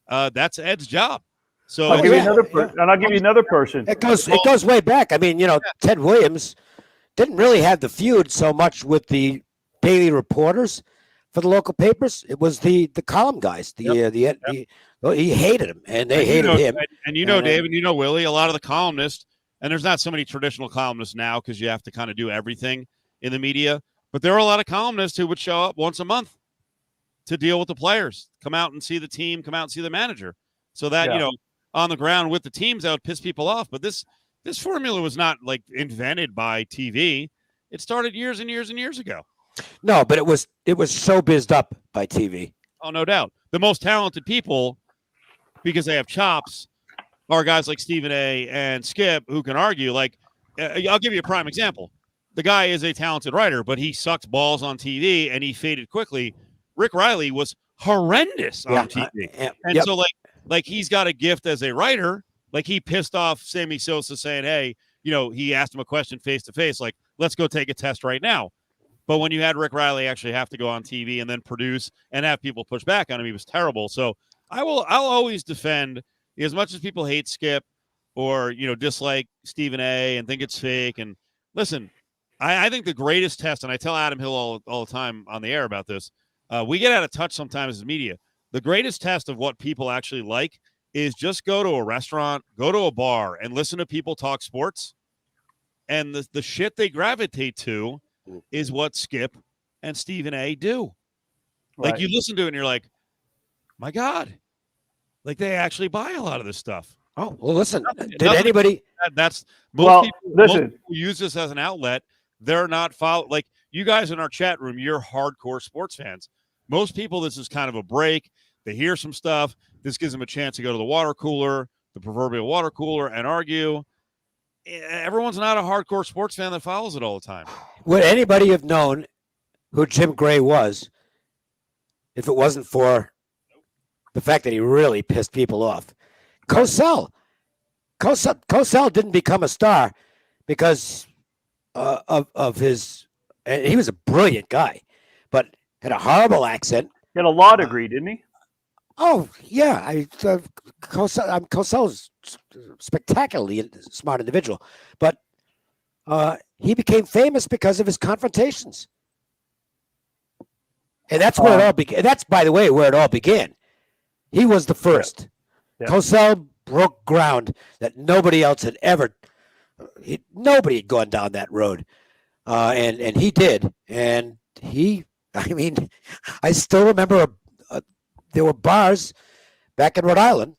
That's Ed's job. So I'll give you another person. It goes way back. I mean, Ted Williams didn't really have the feud so much with the daily reporters for the local papers. It was the column guys. He hated him, and they hated him. And Dave, and Willie, a lot of the columnists, and there's not so many traditional columnists now because you have to kind of do everything in the media. But there are a lot of columnists who would show up once a month to deal with the players, come out and see the team, come out and see the manager. So that, on the ground with the teams, that would piss people off. But this formula was not invented by TV. It started years and years and years ago. No, but it was showbizzed up by TV. Oh, no doubt. The most talented people, because they have chops, are guys like Stephen A. and Skip who can argue. I'll give you a prime example. The guy is a talented writer, but he sucked balls on TV and he faded quickly. Rick Riley was horrendous on TV. So he's got a gift as a writer. He pissed off Sammy Sosa saying, hey, he asked him a question face to face, let's go take a test right now. But when you had Rick Riley actually have to go on TV and then produce and have people push back on him, he was terrible. So I'll always defend, as much as people hate Skip or, dislike Stephen A. and think it's fake. And listen, I think the greatest test, and I tell Adam Hill all the time on the air about this, we get out of touch sometimes as media. The greatest test of what people actually like is just go to a restaurant, go to a bar, and listen to people talk sports. And the shit they gravitate to is what Skip and Stephen A. do. Right. You listen to it and you're like, my God, they actually buy a lot of this stuff. Oh, well, listen, anybody? Most people use this as an outlet. They're not you guys in our chat room, you're hardcore sports fans. Most people, this is kind of a break. They hear some stuff. This gives them a chance to go to the water cooler, the proverbial water cooler, and argue. Everyone's not a hardcore sports fan that follows it all the time. Would anybody have known who Jim Gray was if it wasn't for the fact that he really pissed people off? Cosell didn't become a star because of his. And he was a brilliant guy, but had a horrible accent. He had a law degree, didn't he? Oh yeah, Cosell's spectacularly smart individual, but he became famous because of his confrontations, and that's where it all began. That's, by the way, where it all began. He was the first. Yeah. Cosell broke ground that nobody else had ever. Nobody had gone down that road, and he did. And I still remember there were bars back in Rhode Island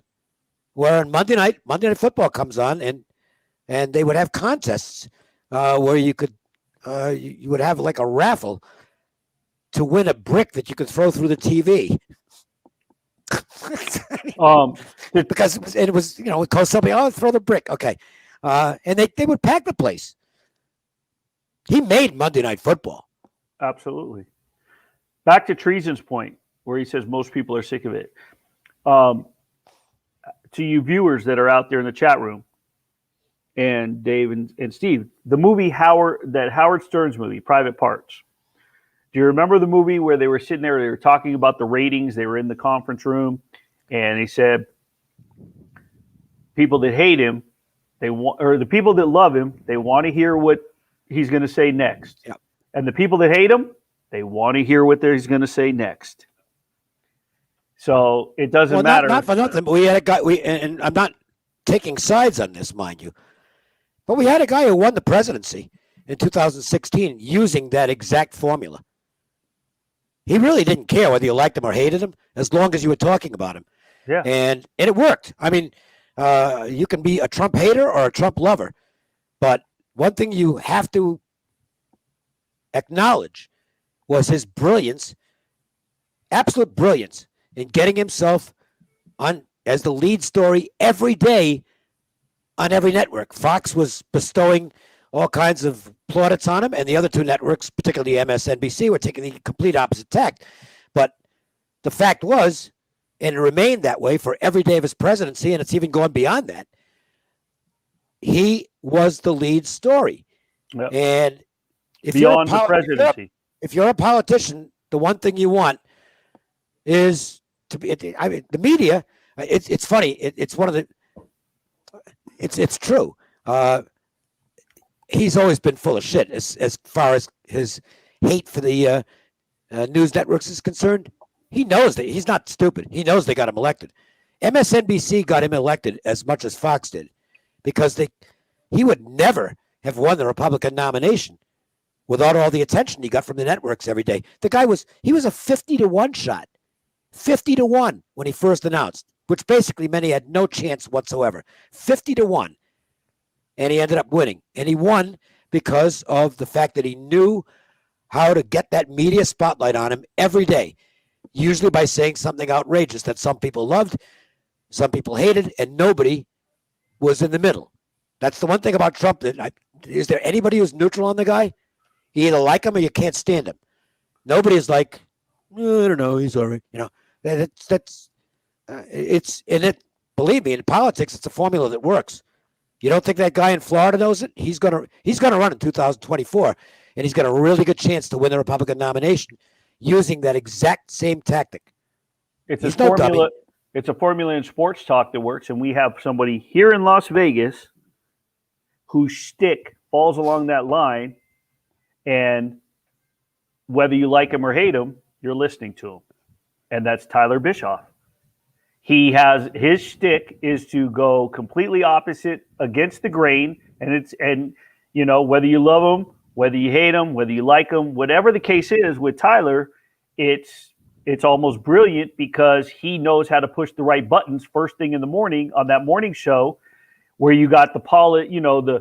where on Monday night football comes on, and they would have contests where you could you would have like a raffle to win a brick that you could throw through the TV. Because it was, it cost somebody, throw the brick. Okay. And they would pack the place. He made Monday Night Football. Absolutely. Back to Treason's point, where he says most people are sick of it. To you viewers that are out there in the chat room, and Dave and Steve, the movie Howard Stern's movie, Private Parts. Do you remember the movie where they were sitting there, they were talking about the ratings, they were in the conference room, and he said, people that hate him, or the people that love him, they want to hear what he's going to say next. Yep. And the people that hate him, they want to hear what he's going to say next. So it doesn't matter. Not for nothing. But we had a guy. And I'm not taking sides on this, mind you, but we had a guy who won the presidency in 2016 using that exact formula. He really didn't care whether you liked him or hated him, as long as you were talking about him. Yeah. And it worked. I mean, you can be a Trump hater or a Trump lover, but one thing you have to acknowledge was his brilliance, absolute brilliance, in getting himself on as the lead story every day on every network. Fox was bestowing all kinds of plaudits on him, and the other two networks, particularly MSNBC, were taking the complete opposite tack. But the fact was, and it remained that way for every day of his presidency, and it's even gone beyond that, he was the lead story. Yep. And if beyond the presidency, if you're a politician, the one thing you want is to be. I mean, the media. It's funny. It's one of the. It's true. He's always been full of shit as far as his hate for the news networks is concerned. He knows that he's not stupid. He knows they got him elected. MSNBC got him elected as much as Fox did, because he would never have won the Republican nomination without all the attention he got from the networks every day. The guy was a 50-1 shot, 50-1 when he first announced, which basically meant he had no chance whatsoever. 50-1, and he ended up winning, and he won because of the fact that he knew how to get that media spotlight on him every day. Usually by saying something outrageous that some people loved, some people hated, and nobody was in the middle. That's the one thing about Trump. Is there anybody who's neutral on the guy? You either like him or you can't stand him. Nobody is like, I don't know, he's all right. Believe me, in politics, it's a formula that works. You don't think that guy in Florida knows it? He's gonna run in 2024, and he's got a really good chance to win the Republican nomination using that exact same tactic. It's a formula. It's a formula in sports talk that works, and we have somebody here in Las Vegas whose shtick falls along that line, and whether you like him or hate him, you're listening to him, and that's Tyler Bischoff. He has his shtick is to go completely opposite, against the grain, and whether you love him, whether you hate him, whether you like him, whatever the case is with Tyler, it's almost brilliant because he knows how to push the right buttons first thing in the morning on that morning show, where you got the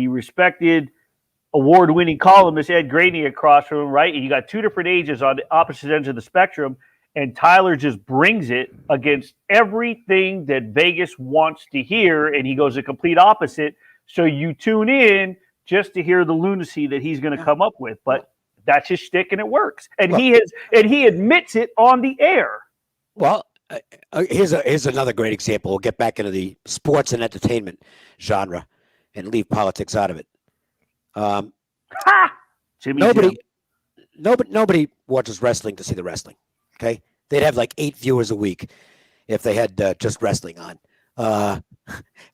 respected award-winning columnist Ed Graney across from him, right? And you got two different ages on the opposite ends of the spectrum, and Tyler just brings it against everything that Vegas wants to hear, and he goes the complete opposite. So you tune in just to hear the lunacy that he's going to come up with, but that's his shtick, and it works. And he admits it on the air. Well, here's another great example. We'll get back into the sports and entertainment genre and leave politics out of it. Nobody watches wrestling to see the wrestling. Okay, they'd have like 8 viewers a week if they had just wrestling on.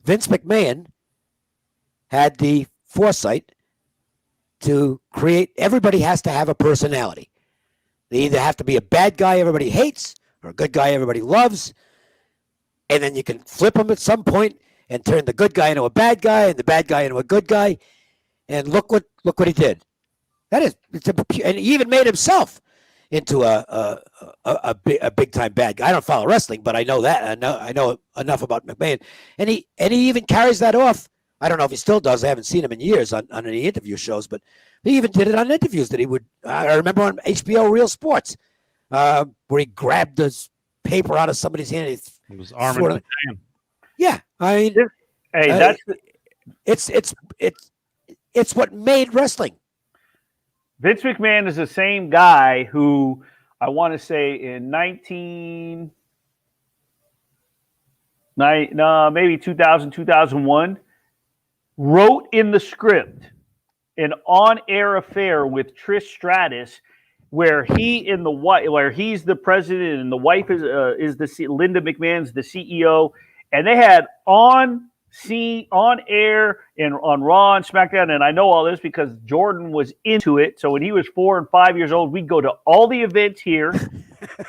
Vince McMahon had the foresight to create. Everybody has to have a personality. They either have to be a bad guy everybody hates or a good guy everybody loves, and then you can flip them at some point and turn the good guy into a bad guy and the bad guy into a good guy. And look what he did. And he even made himself into a big time bad guy. I don't follow wrestling, but I know that. I know enough about McMahon, and he even carries that off. I don't know if he still does. I haven't seen him in years on any interview shows, but he even did it on interviews that he would. I remember on HBO Real Sports, where he grabbed this paper out of somebody's hand. It was arm. Yeah, I mean, hey, it's what made wrestling. Vince McMahon is the same guy who I want to say in maybe 2000, 2001, wrote in the script an on-air affair with Trish Stratus, where he's the president and the wife is Linda McMahon's the CEO, and they had on air and on Raw and SmackDown, and I know all this because Jordan was into it. So when he was 4 and 5 years old, we'd go to all the events here,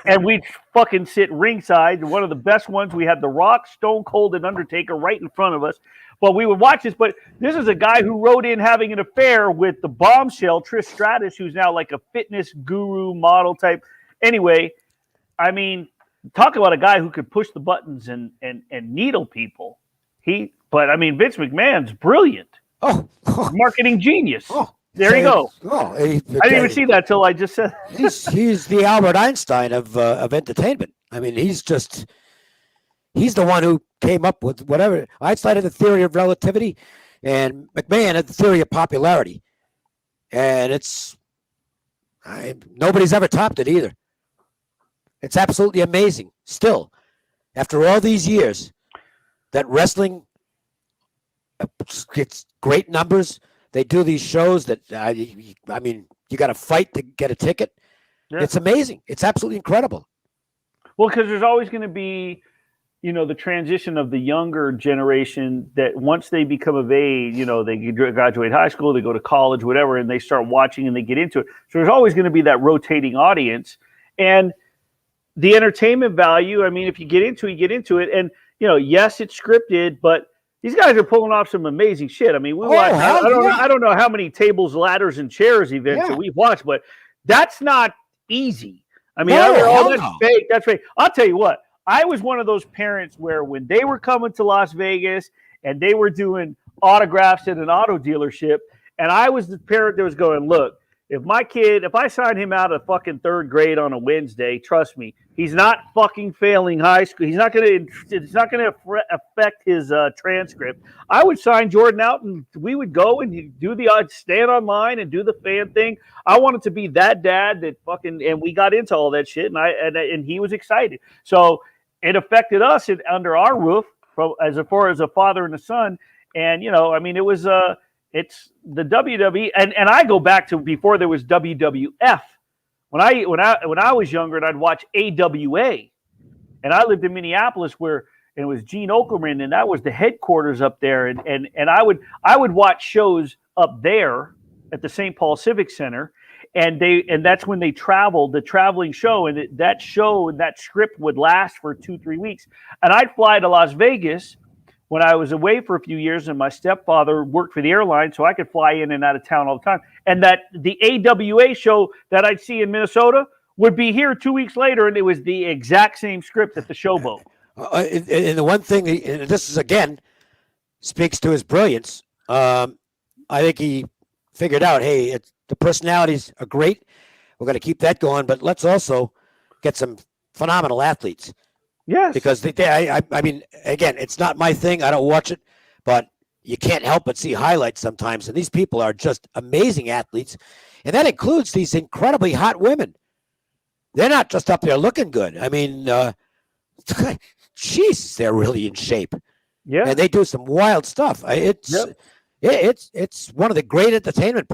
and we'd fucking sit ringside. One of the best ones, we had The Rock, Stone Cold, and Undertaker right in front of us. But we would watch this. But this is a guy who wrote in having an affair with the bombshell Trish Stratus, who's now like a fitness guru model type. Anyway, I mean, talk about a guy who could push the buttons and needle people. But I mean, Vince McMahon's brilliant. Marketing genius. There you go. I didn't even see that till I just said. he's the Albert Einstein of entertainment. I mean, he's the one who came up with whatever. Einstein had the theory of relativity, and McMahon had the theory of popularity. And nobody's ever topped it either. It's absolutely amazing. Still, after all these years, that wrestling gets great numbers. They do these shows that, I mean, you got to fight to get a ticket. Yeah. It's amazing. It's absolutely incredible. Well, because there's always going to be, the transition of the younger generation that once they become of age, they graduate high school, they go to college, whatever, and they start watching and they get into it. So there's always going to be that rotating audience. And the entertainment value, I mean, if you get into it, you get into it. And, yes, it's scripted, but these guys are pulling off some amazing shit. I mean, I don't know how many tables, ladders, and chairs events that we've watched, but that's not easy. I mean, that's fake. That's fake. I'll tell you what. I was one of those parents where when they were coming to Las Vegas and they were doing autographs at an auto dealership, and I was the parent that was going, look, if I sign him out of fucking third grade on a Wednesday, trust me, he's not fucking failing high school. It's not going to affect his transcript. I would sign Jordan out, and we would go and do stand online and do the fan thing. I wanted to be that dad that and we got into all that shit, and he was excited. So it affected us under our roof as far as a father and a son. And I mean, it was it's the WWE, and I go back to before there was WWF. When I was younger, and I'd watch AWA, and I lived in Minneapolis and it was Gene Okerman, and that was the headquarters up there, and I would watch shows up there at the St. Paul Civic Center, and that's when they traveled, the traveling show, and that script would last for 2-3 weeks, and I'd fly to Las Vegas when I was away for a few years, and my stepfather worked for the airline, so I could fly in and out of town all the time. And that the AWA show that I'd see in Minnesota would be here 2 weeks later, and it was the exact same script at the Showboat. And the one thing, and this is again speaks to his brilliance. I think he figured out, hey, the personalities are great. We're going to keep that going, but let's also get some phenomenal athletes. Yes. Because I mean, again, it's not my thing. I don't watch it, but you can't help but see highlights sometimes. And these people are just amazing athletes. And that includes these incredibly hot women. They're not just up there looking good. I mean, Jesus, they're really in shape. Yeah. And they do some wild stuff. It's one of the great entertainment.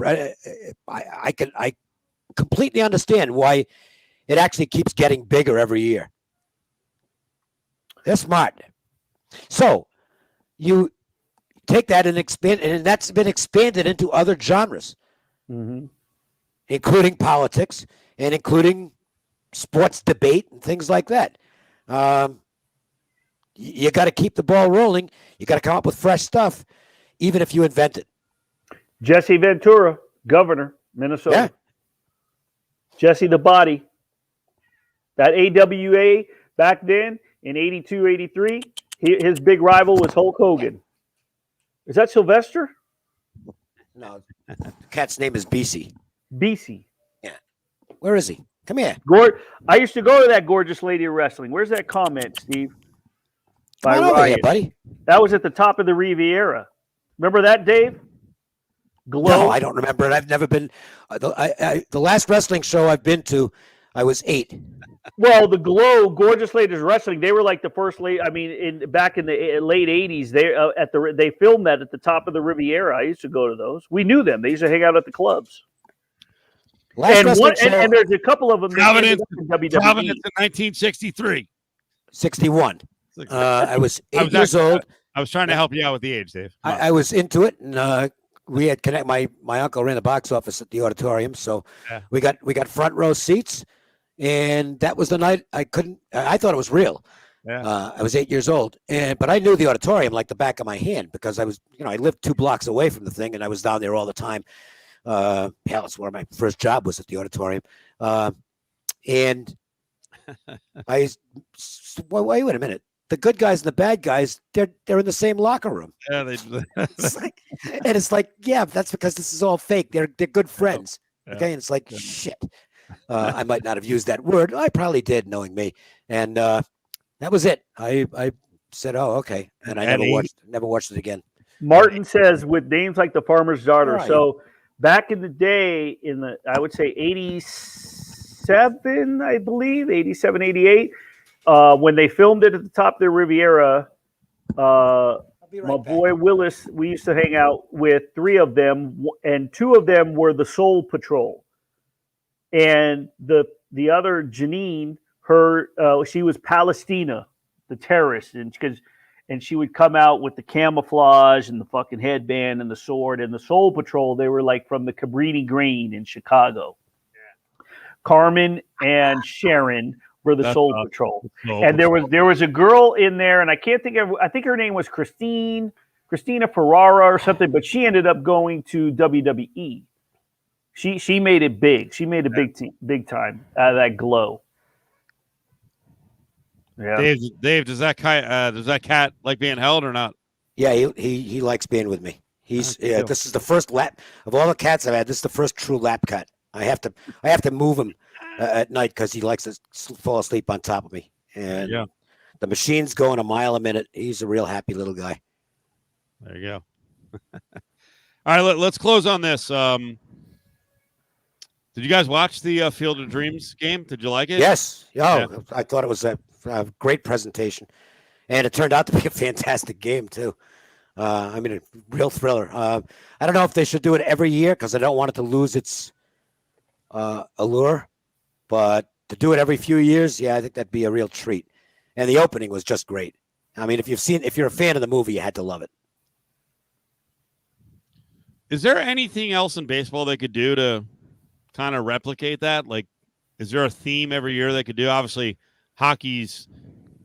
I completely understand why it actually keeps getting bigger every year. They're smart. So you take that and expand, and that's been expanded into other genres, including politics and including sports debate and things like that. You got to keep the ball rolling. You got to come up with fresh stuff, even if you invent it. Jesse Ventura, governor, Minnesota. Yeah. Jesse the Body. That AWA back then in 82, 83, his big rival was Hulk Hogan. Is that Sylvester? No, the cat's name is BC. BC. Yeah. Where is he? Come here. I used to go to that Gorgeous Lady of Wrestling. Where's that comment, Steve? Come on over here, buddy. That was at the top of the Riviera. Remember that, Dave? Glow? No, I don't remember it. I've never been. The last wrestling show I've been to, I was 8. Well, the Glow, Gorgeous Ladies Wrestling, they were like the first back in the late 80s. They filmed that at the top of the Riviera. I used to go to those. We knew them. They used to hang out at the clubs. And there's a couple of them. Providence in 1963. 61. I was 8 years old. I was trying to help you out with the age, Dave. I was into it, and we had connect. My uncle ran the box office at the auditorium, so we got front row seats, and that was the night I thought it was real. Yeah. I was 8 years old, but I knew the auditorium like the back of my hand because I lived 2 blocks away from the thing, and I was down there all the time. It's where my first job was, at the auditorium, and wait a minute. The good guys and the bad guys, they're in the same locker room. Yeah, it's like, yeah, that's because this is all fake. They're good friends. Okay, and it's like, shit. I might not have used that word. I probably did, knowing me. And that was it. I said, oh, okay, and I never watched it again. Martin says, with names like the Farmer's Daughter. Right. So back in the day, I would say 87, I believe, 87, 88. When they filmed it at the top of the Riviera, my boy Willis, we used to hang out with 3 of them, and 2 of them were the Soul Patrol. And the other, Janine, she was Palestina, the terrorist, and she would come out with the camouflage and the fucking headband and the sword. And the Soul Patrol, they were like from the Cabrini Green in Chicago. Yeah. Carmen and Sharon were the Soul Patrol. And there was a girl in there, and I think her name was Christina Ferrara or something, but she ended up going to WWE. She made it big. She made a big time out of that Glow. Yeah. Dave, does that cat like being held or not? Yeah, he likes being with me. This is the first lap of all the cats I've had. This is the first true lap cat. I have to move him at night because he likes to fall asleep on top of me. And the machine's going a mile a minute. He's a real happy little guy. There you go. All right, let's close on this. Did you guys watch the Field of Dreams game? Did you like it? Yes. I thought it was a great presentation, and it turned out to be a fantastic game too. A real thriller. I don't know if they should do it every year because I don't want it to lose its allure, but to do it every few years, I think that'd be a real treat. And the opening was just great. I mean, if you're a fan of the movie, you had to love it. Is there anything else in baseball they could do to kind of replicate that? Like, is there a theme every year they could do? Obviously, hockey's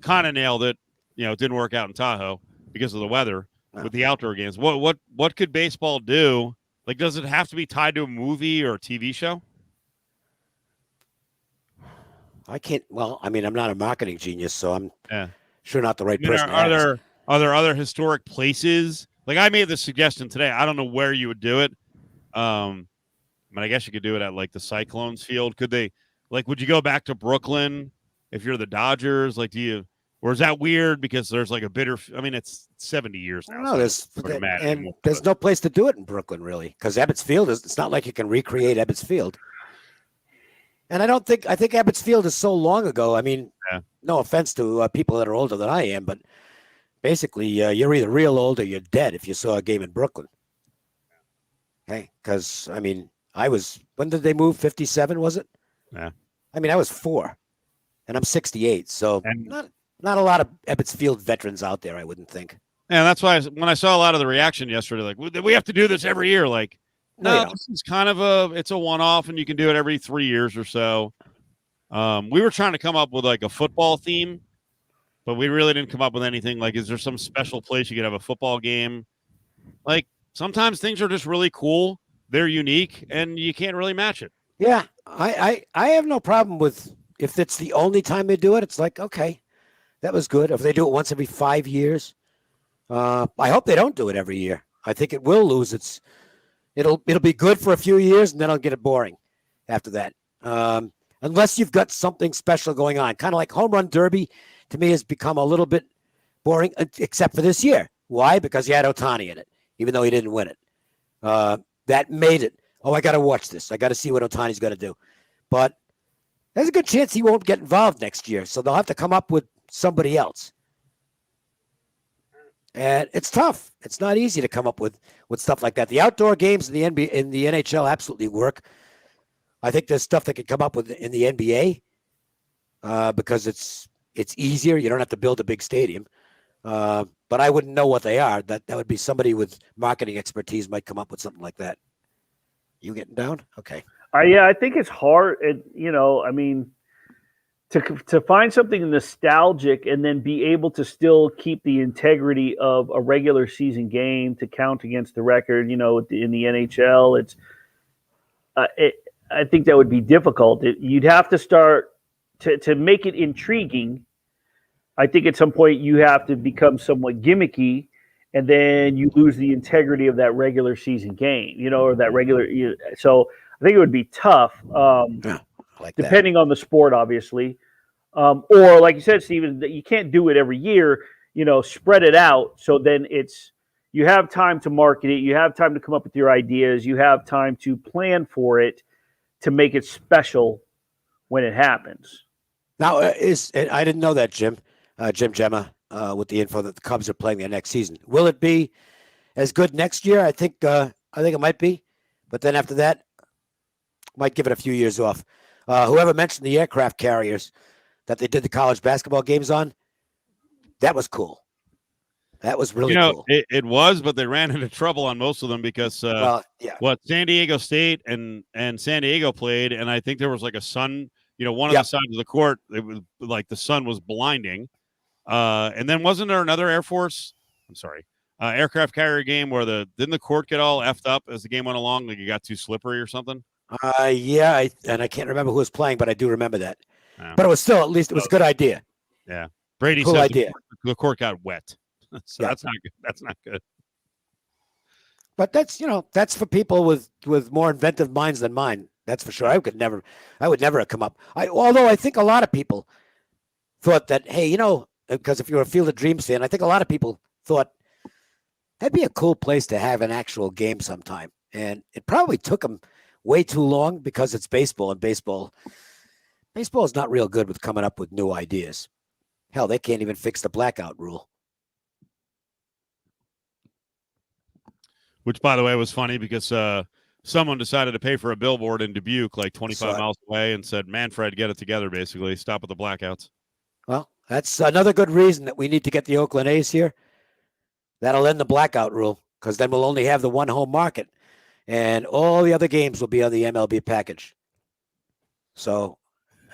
kind of nailed it. It didn't work out in Tahoe because of the weather with the outdoor games. What could baseball do? Like, does it have to be tied to a movie or a TV show? I can't. Well, I'm not a marketing genius, so I'm sure not the right person. Are there other historic places? Like, I made this suggestion today. I don't know where you would do it. I guess you could do it at like the Cyclones field. Could they? Like, would you go back to Brooklyn if you're the Dodgers? Like, or is that weird because there's like a bitter? It's 70 years now. No, there's no place to do it in Brooklyn really, because Ebbets Field it's not like you can recreate Ebbets Field. And I think Ebbets Field is so long ago. No offense to people that are older than I am, but basically you're either real old or you're dead if you saw a game in Brooklyn. Okay, because when did they move? 57 was it? Yeah. I was 4, and I'm 68, so not a lot of Ebbets Field veterans out there, I wouldn't think. Yeah, that's why when I saw a lot of the reaction yesterday, like, we have to do this every year. Like, no, this is kind of it's a one-off, and you can do it every 3 years or so. We were trying to come up with like a football theme, but we really didn't come up with anything. Like, is there some special place you could have a football game? Like, sometimes things are just really cool. They're unique, and you can't really match it. Yeah, I have no problem with if it's the only time they do it, it's like, okay, that was good. If they do it once every 5 years, I hope they don't do it every year. I think it will lose its. It'll be good for a few years, and then I'll get it boring after that. Unless you've got something special going on, kind of like Home Run Derby, to me has become a little bit boring, except for this year. Why? Because you had Ohtani in it, even though he didn't win it. That made it. Oh, I got to watch this. I got to see what Ohtani's going to do. But there's a good chance he won't get involved next year, so they'll have to come up with somebody else. And it's tough. It's not easy to come up with stuff like that. The outdoor games in the NBA, in the NHL absolutely work. I think there's stuff that can come up with in the NBA because it's easier. You don't have to build a big stadium. But I wouldn't know what they are. That would be somebody with marketing expertise might come up with something like that. You getting down? Okay. Yeah, I think it's hard. I mean, to find something nostalgic and then be able to still keep the integrity of a regular season game to count against the record, in the NHL, I think that would be difficult. You'd have to start to make it intriguing. I think at some point you have to become somewhat gimmicky, and then you lose the integrity of that regular season game, or that regular. So I think it would be tough. Depending on the sport, obviously. Or like you said, Steven, you can't do it every year, spread it out. So then you have time to market it. You have time to come up with your ideas. You have time to plan for it to make it special when it happens. Now, I didn't know that, Jim Gemma, with the info that the Cubs are playing their next season. Will it be as good next year? I think it might be. But then after that, might give it a few years off. Whoever mentioned the aircraft carriers that they did the college basketball games on, that was cool. That was really cool. It was, but they ran into trouble on most of them because San Diego State and San Diego played, and I think there was like a sun, one of the sides of the court, it was like the sun was blinding. And then wasn't there another aircraft carrier game where didn't the court get all effed up as the game went along? Like it got too slippery or something? And I can't remember who was playing, but I do remember that. Yeah. But it was still, at least it was a good idea. Yeah. Brady cool said idea. The court got wet. So that's not good. That's not good. But that's for people with more inventive minds than mine. That's for sure. I would never have come up. Although I think a lot of people thought that, hey, because if you're a Field of Dreams fan, I think a lot of people thought that'd be a cool place to have an actual game sometime. And it probably took them way too long because it's baseball, and baseball is not real good with coming up with new ideas. Hell, they can't even fix the blackout rule. Which, by the way, was funny because someone decided to pay for a billboard in Dubuque, like 25 miles away, and said, Manfred, get it together, basically. Stop with the blackouts. Well, that's another good reason that we need to get the Oakland A's here. That'll end the blackout rule, because then we'll only have the one home market, and all the other games will be on the MLB package. So,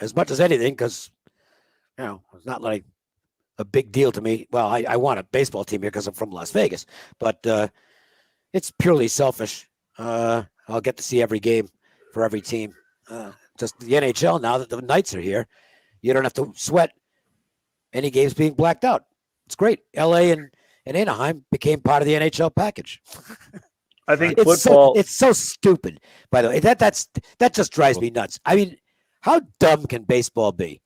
as much as anything, because, it's not like a big deal to me. Well, I want a baseball team here because I'm from Las Vegas, but it's purely selfish. I'll get to see every game for every team. Just the NHL, now that the Knights are here, you don't have to sweat any games being blacked out. It's great. LA and Anaheim became part of the NHL package. I think football. It's so stupid, by the way. That just drives me nuts. I mean, how dumb can baseball be?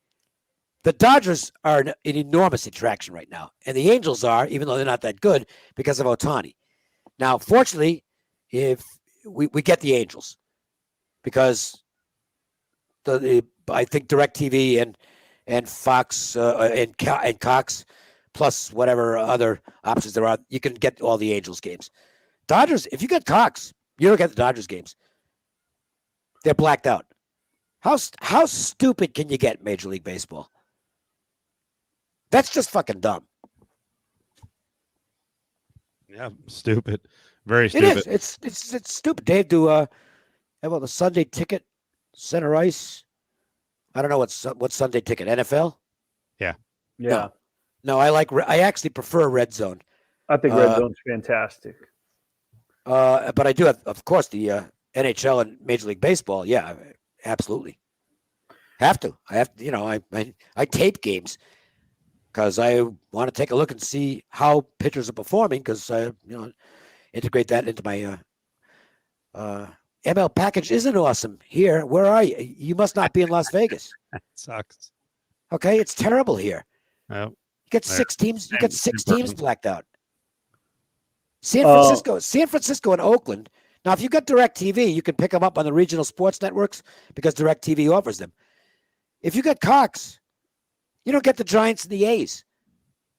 The Dodgers are an enormous attraction right now, and the Angels are, even though they're not that good, because of Ohtani. Now, fortunately, if we get the Angels, because I think DirecTV and Fox and Cox, plus whatever other options there are, you can get all the Angels games. Dodgers, if you get Cox, you don't get the Dodgers games. They're blacked out. How stupid can you get, Major League Baseball? That's just fucking dumb. Yeah, stupid. Very stupid. It is. It's stupid. Dave, how about the Sunday ticket, center ice? I don't know what Sunday ticket, NFL? Yeah. No, I actually prefer Red Zone. I think Red Zone's fantastic. But I do have, of course, the NHL and Major League Baseball. Yeah, absolutely. Have to. I have to. I tape games because I want to take a look and see how pitchers are performing. Because I integrate that into my ML package. Isn't awesome here. Where are you? You must not be in Las Vegas. Sucks. Okay, it's terrible here. Yep. You get 6 teams. You get 6 teams blacked out. San Francisco, and Oakland. Now, if you got DirecTV, you can pick them up on the regional sports networks because DirecTV offers them. If you got Cox, you don't get the Giants and the A's,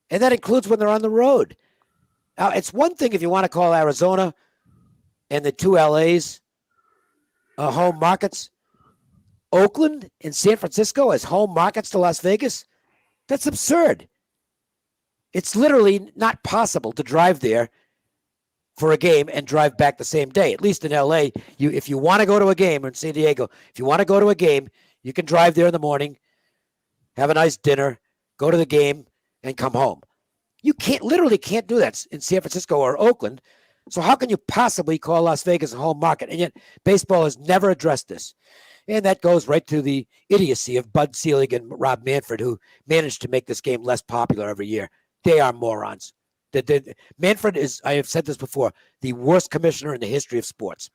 and that includes when they're on the road. Now, it's one thing if you want to call Arizona and the 2 LAs home markets. Oakland and San Francisco as home markets to Las Vegas. That's absurd. It's literally not possible to drive there for a game and drive back the same day. At least in LA, if you want to go to a game, or in San Diego, if you want to go to a game, you can drive there in the morning, have a nice dinner, go to the game, and come home. You literally can't do that in San Francisco or Oakland. So how can you possibly call Las Vegas a home market? And yet baseball has never addressed this. And that goes right to the idiocy of Bud Selig and Rob Manfred, who managed to make this game less popular every year. They are morons. Manfred is, I have said this before, the worst commissioner in the history of sports.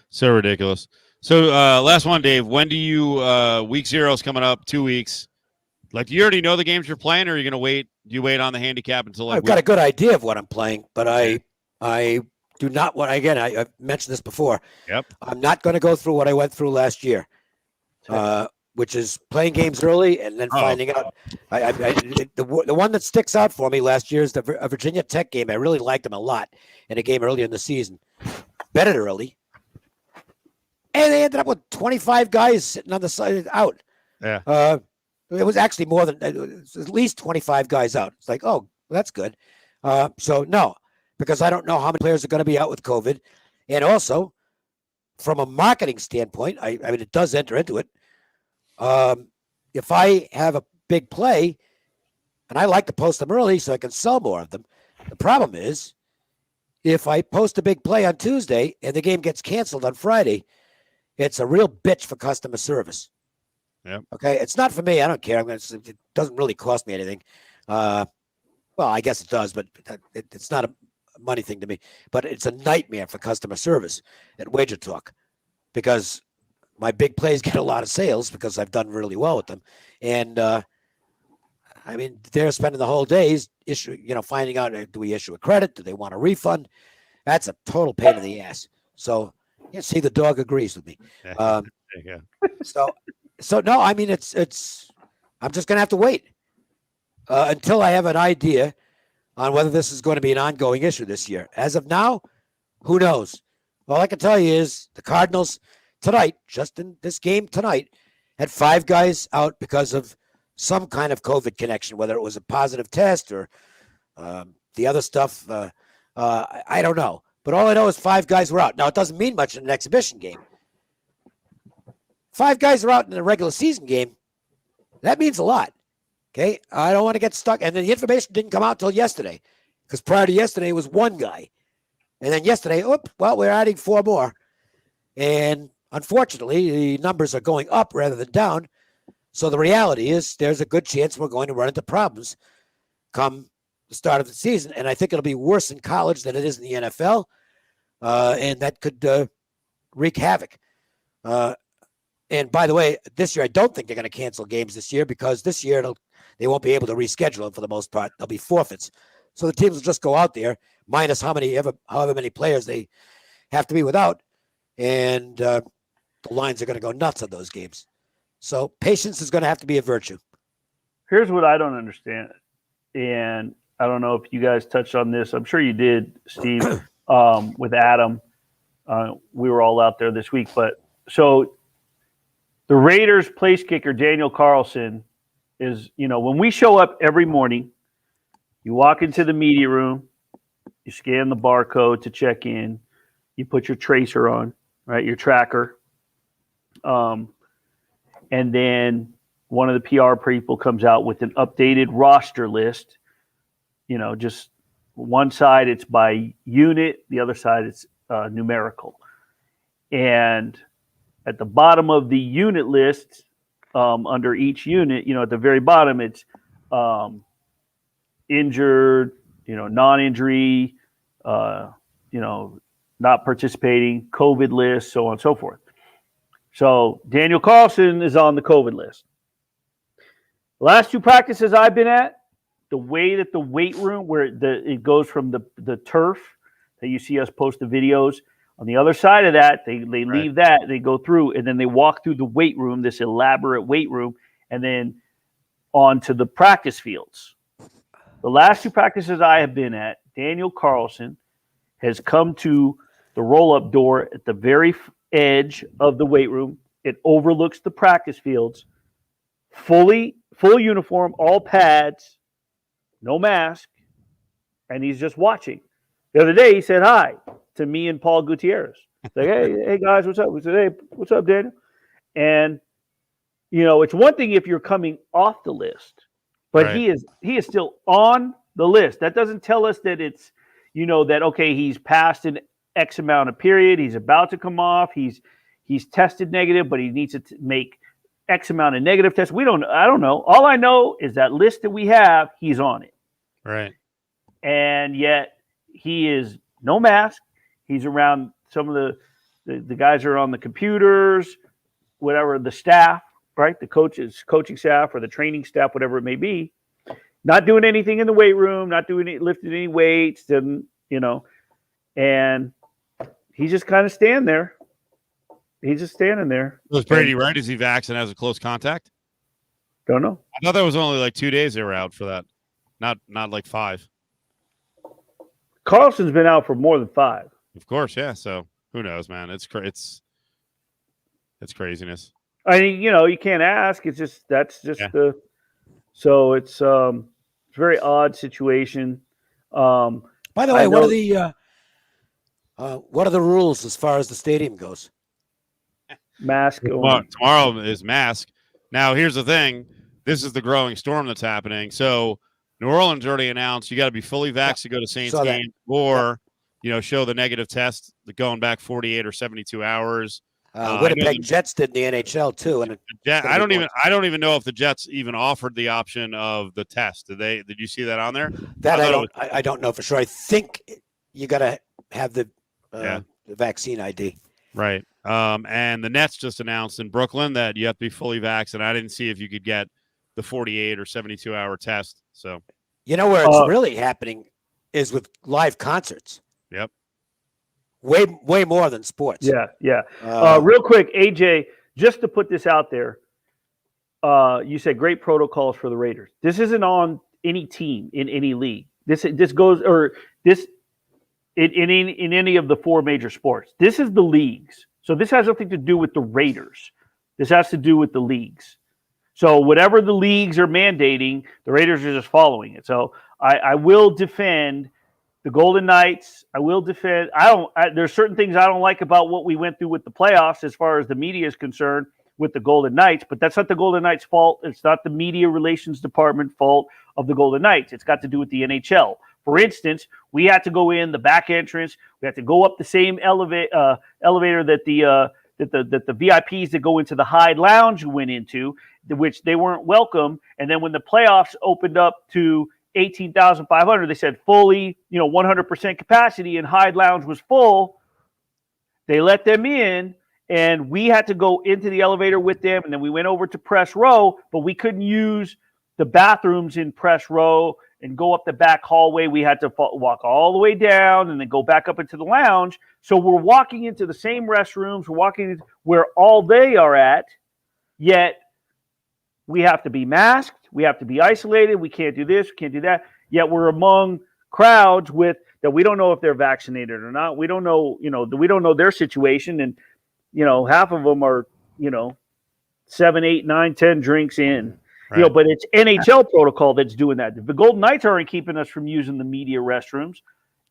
So ridiculous. So last one, Dave. When do you week 0 is coming up? 2 weeks. Like, do you already know the games you're playing, or are you going to wait? Do you wait on the handicap until I've got a good idea of what I'm playing, but I do not want. Again, I've mentioned this before. Yep. I'm not going to go through what I went through last year. Which is playing games early and then finding out. The one that sticks out for me last year is the Virginia Tech game. I really liked them a lot in a game earlier in the season. Bet it early. And they ended up with 25 guys sitting on the side out. Yeah. It was actually more than at least 25 guys out. It's like, oh, that's good. So no, because I don't know how many players are going to be out with COVID. And also, from a marketing standpoint, I mean, it does enter into it. If I have a big play, and I like to post them early so I can sell more of them, the problem is if I post a big play on Tuesday and the game gets canceled on Friday, it's a real bitch for customer service. Yep. Okay, it's not for me. I don't care. It doesn't really cost me anything. Well, I guess it does, but it's not a money thing to me. But it's a nightmare for customer service at Wager Talk because my big plays get a lot of sales because I've done really well with them. And, I mean, they're spending the whole days finding out, do we issue a credit? Do they want a refund? That's a total pain in the ass. So, see, the dog agrees with me. Yeah. So no, I mean, it's I'm just going to have to wait until I have an idea on whether this is going to be an ongoing issue this year. As of now, who knows? All I can tell you is the Cardinals tonight, just in this game tonight, had 5 guys out because of some kind of COVID connection, whether it was a positive test or the other stuff. I don't know. But all I know is 5 guys were out. Now, it doesn't mean much in an exhibition game. 5 guys are out in a regular season game. That means a lot. Okay? I don't want to get stuck. And then the information didn't come out until yesterday because prior to yesterday, it was 1 guy. And then yesterday, we're adding 4 more. And unfortunately, the numbers are going up rather than down. So the reality is there's a good chance we're going to run into problems come the start of the season. And I think it'll be worse in college than it is in the NFL. And that could wreak havoc. And by the way, this year, I don't think they're going to cancel games this year because this year they won't be able to reschedule them for the most part. There'll be forfeits. So the teams will just go out there minus however many players they have to be without. And the lines are going to go nuts on those games. So patience is going to have to be a virtue. Here's what I don't understand. And I don't know if you guys touched on this. I'm sure you did, Steve, with Adam. We were all out there this week. But so the Raiders place kicker, Daniel Carlson, is, when we show up every morning, you walk into the media room, you scan the barcode to check in, you put your tracer on, right, your tracker. And then one of the PR people comes out with an updated roster list. Just one side it's by unit, the other side it's numerical. And at the bottom of the unit list, under each unit, at the very bottom, it's injured, non-injury, not participating, COVID list, so on and so forth. So Daniel Carlson is on the COVID list. The last 2 practices I've been at, the way that the weight room, where it goes from the turf that you see us post the videos, on the other side of that, they leave that, they go through, and then they walk through the weight room, this elaborate weight room, and then onto the practice fields. The last 2 practices I have been at, Daniel Carlson has come to the roll-up door at the very edge of the weight room. It overlooks the practice fields, full uniform, all pads, no mask, and he's just watching. The other day, he said hi to me and Paul Gutierrez. Like, hey guys, what's up? We said, hey, what's up, Daniel? And it's one thing if you're coming off the list, but he is still on the list. That doesn't tell us that it's that okay, he's passed an X amount of period, he's about to come off, he's tested negative, but he needs to make X amount of negative tests. I don't know. All I know is that list that we have, he's on it. Right. And yet he is no mask. He's around some of the guys are on the computers, whatever, the staff, right? The coaching staff or the training staff, whatever it may be, not doing anything in the weight room, not lifting any weights, and he's just kind of standing there. He's just standing there. Was Brady right? Is he vaccinated and has a close contact? Don't know. I thought that was only like 2 days they were out for that. Not like 5. Carlson's been out for more than 5. Of course, yeah. So who knows, man? It's craziness. I mean, you can't ask. It's just so it's a very odd situation. By the way, what are the rules as far as the stadium goes? Mask. Tomorrow is mask. Now, here's the thing. This is the growing storm that's happening. So New Orleans already announced you got to be fully vaxxed to go to Saints game, or show the negative test going back 48 or 72 hours. Winnipeg Jets did in the NHL too, and I don't even know if the Jets even offered the option of the test. Did you see that on there? I don't know for sure. I think you got to have the vaccine ID. Right. And the Nets just announced in Brooklyn that you have to be fully vaxxed, and I didn't see if you could get the 48 or 72 hour test. So where it's really happening is with live concerts. Yep. Way more than sports. Yeah. Real quick, AJ, just to put this out there, you said great protocols for the Raiders. This isn't on any team in any league. This goes in any of the 4 major sports. This is the leagues. So this has nothing to do with the Raiders. This has to do with the leagues. So whatever the leagues are mandating, the Raiders are just following it. So I will defend the Golden Knights. I will defend. There's certain things I don't like about what we went through with the playoffs as far as the media is concerned with the Golden Knights, but that's not the Golden Knights' fault. It's not the media relations department fault of the Golden Knights. It's got to do with the NHL. For instance, we had to go in the back entrance. We had to go up the same elevator that the VIPs that go into the Hyde Lounge went into, which they weren't welcome. And then when the playoffs opened up to 18,500, they said fully, 100% capacity, and Hyde Lounge was full. They let them in, and we had to go into the elevator with them, and then we went over to press row, but we couldn't use the bathrooms in press row and go up the back hallway. We had to walk all the way down and then go back up into the lounge. So we're walking into the same restrooms. We're walking where all they are at, yet we have to be masked. We have to be isolated. We can't do this. We can't do that. Yet we're among crowds that we don't know if they're vaccinated or not. We don't know, we don't know their situation. And, half of them are, 7, 8, 9, 10 drinks in. Right. But it's NHL protocol that's doing that. The Golden Knights aren't keeping us from using the media restrooms.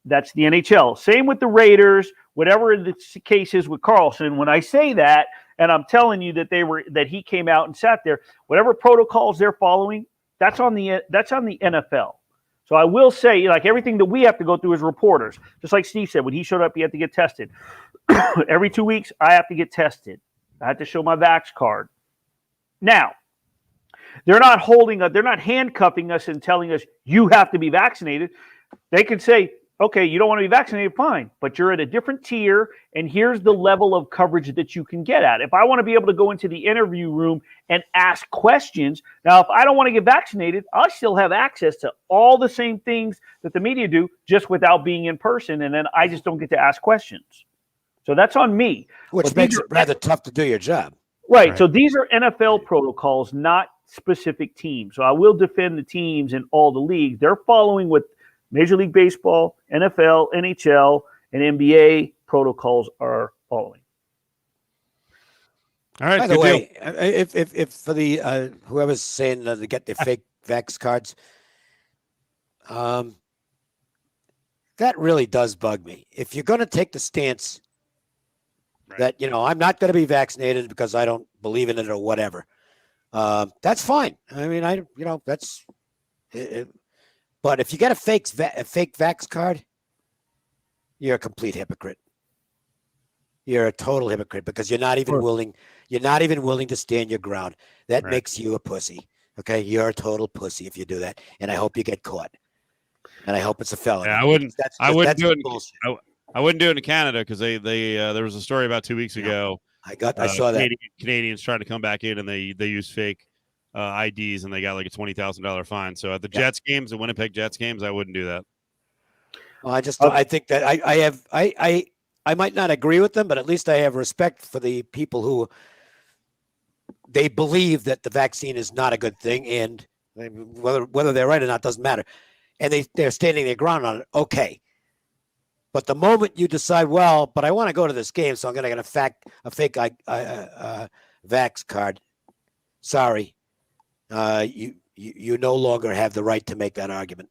That's the NHL. Same with the Raiders, whatever the case is with Carlson. When I say that, and I'm telling you that he came out and sat there, whatever protocols they're following, that's on the NFL. So I will say, like everything that we have to go through as reporters, just like Steve said, when he showed up, he had to get tested. Every 2 weeks, I have to get tested. I had to show my vax card. Now, they're not handcuffing us and telling us you have to be vaccinated. They could say, okay, you don't want to be vaccinated, fine, but you're at a different tier, and here's the level of coverage that you can get at. If I want to be able to go into the interview room and ask questions, now, if I don't want to get vaccinated, I still have access to all the same things that the media do, just without being in person, and then I just don't get to ask questions. So that's on me. Which makes it rather tough to do your job. Right. So these are NFL protocols, not specific teams. So I will defend the teams in all the leagues. They're following what Major League Baseball, NFL, NHL, and NBA protocols are following. All right. By the way, if for the whoever's saying to get their fake vax cards, that really does bug me. If you're going to take the stance that I'm not going to be vaccinated because I don't believe in it or whatever, that's fine. I mean, that's. But if you get a fake vax card, you're a complete hypocrite. You're a total hypocrite because you're not even willing. You're not even willing to stand your ground. That makes you a pussy. Okay, you're a total pussy if you do that. And I hope you get caught. And I hope it's a felony. Yeah, I wouldn't do it. I wouldn't do it in Canada because they there was a story about 2 weeks ago. I saw that Canadians tried to come back in and they used fake IDs and they got like a $20,000 fine. So at the Jets games, the Winnipeg Jets games, I wouldn't do that. Well, I think that I might not agree with them, but at least I have respect for the people who they believe that the vaccine is not a good thing, and whether they're right or not doesn't matter. And they're standing their ground on it. Okay. But the moment you decide, well, but I want to go to this game, so I'm going to get a fake vax card. Sorry. You no longer have the right to make that argument.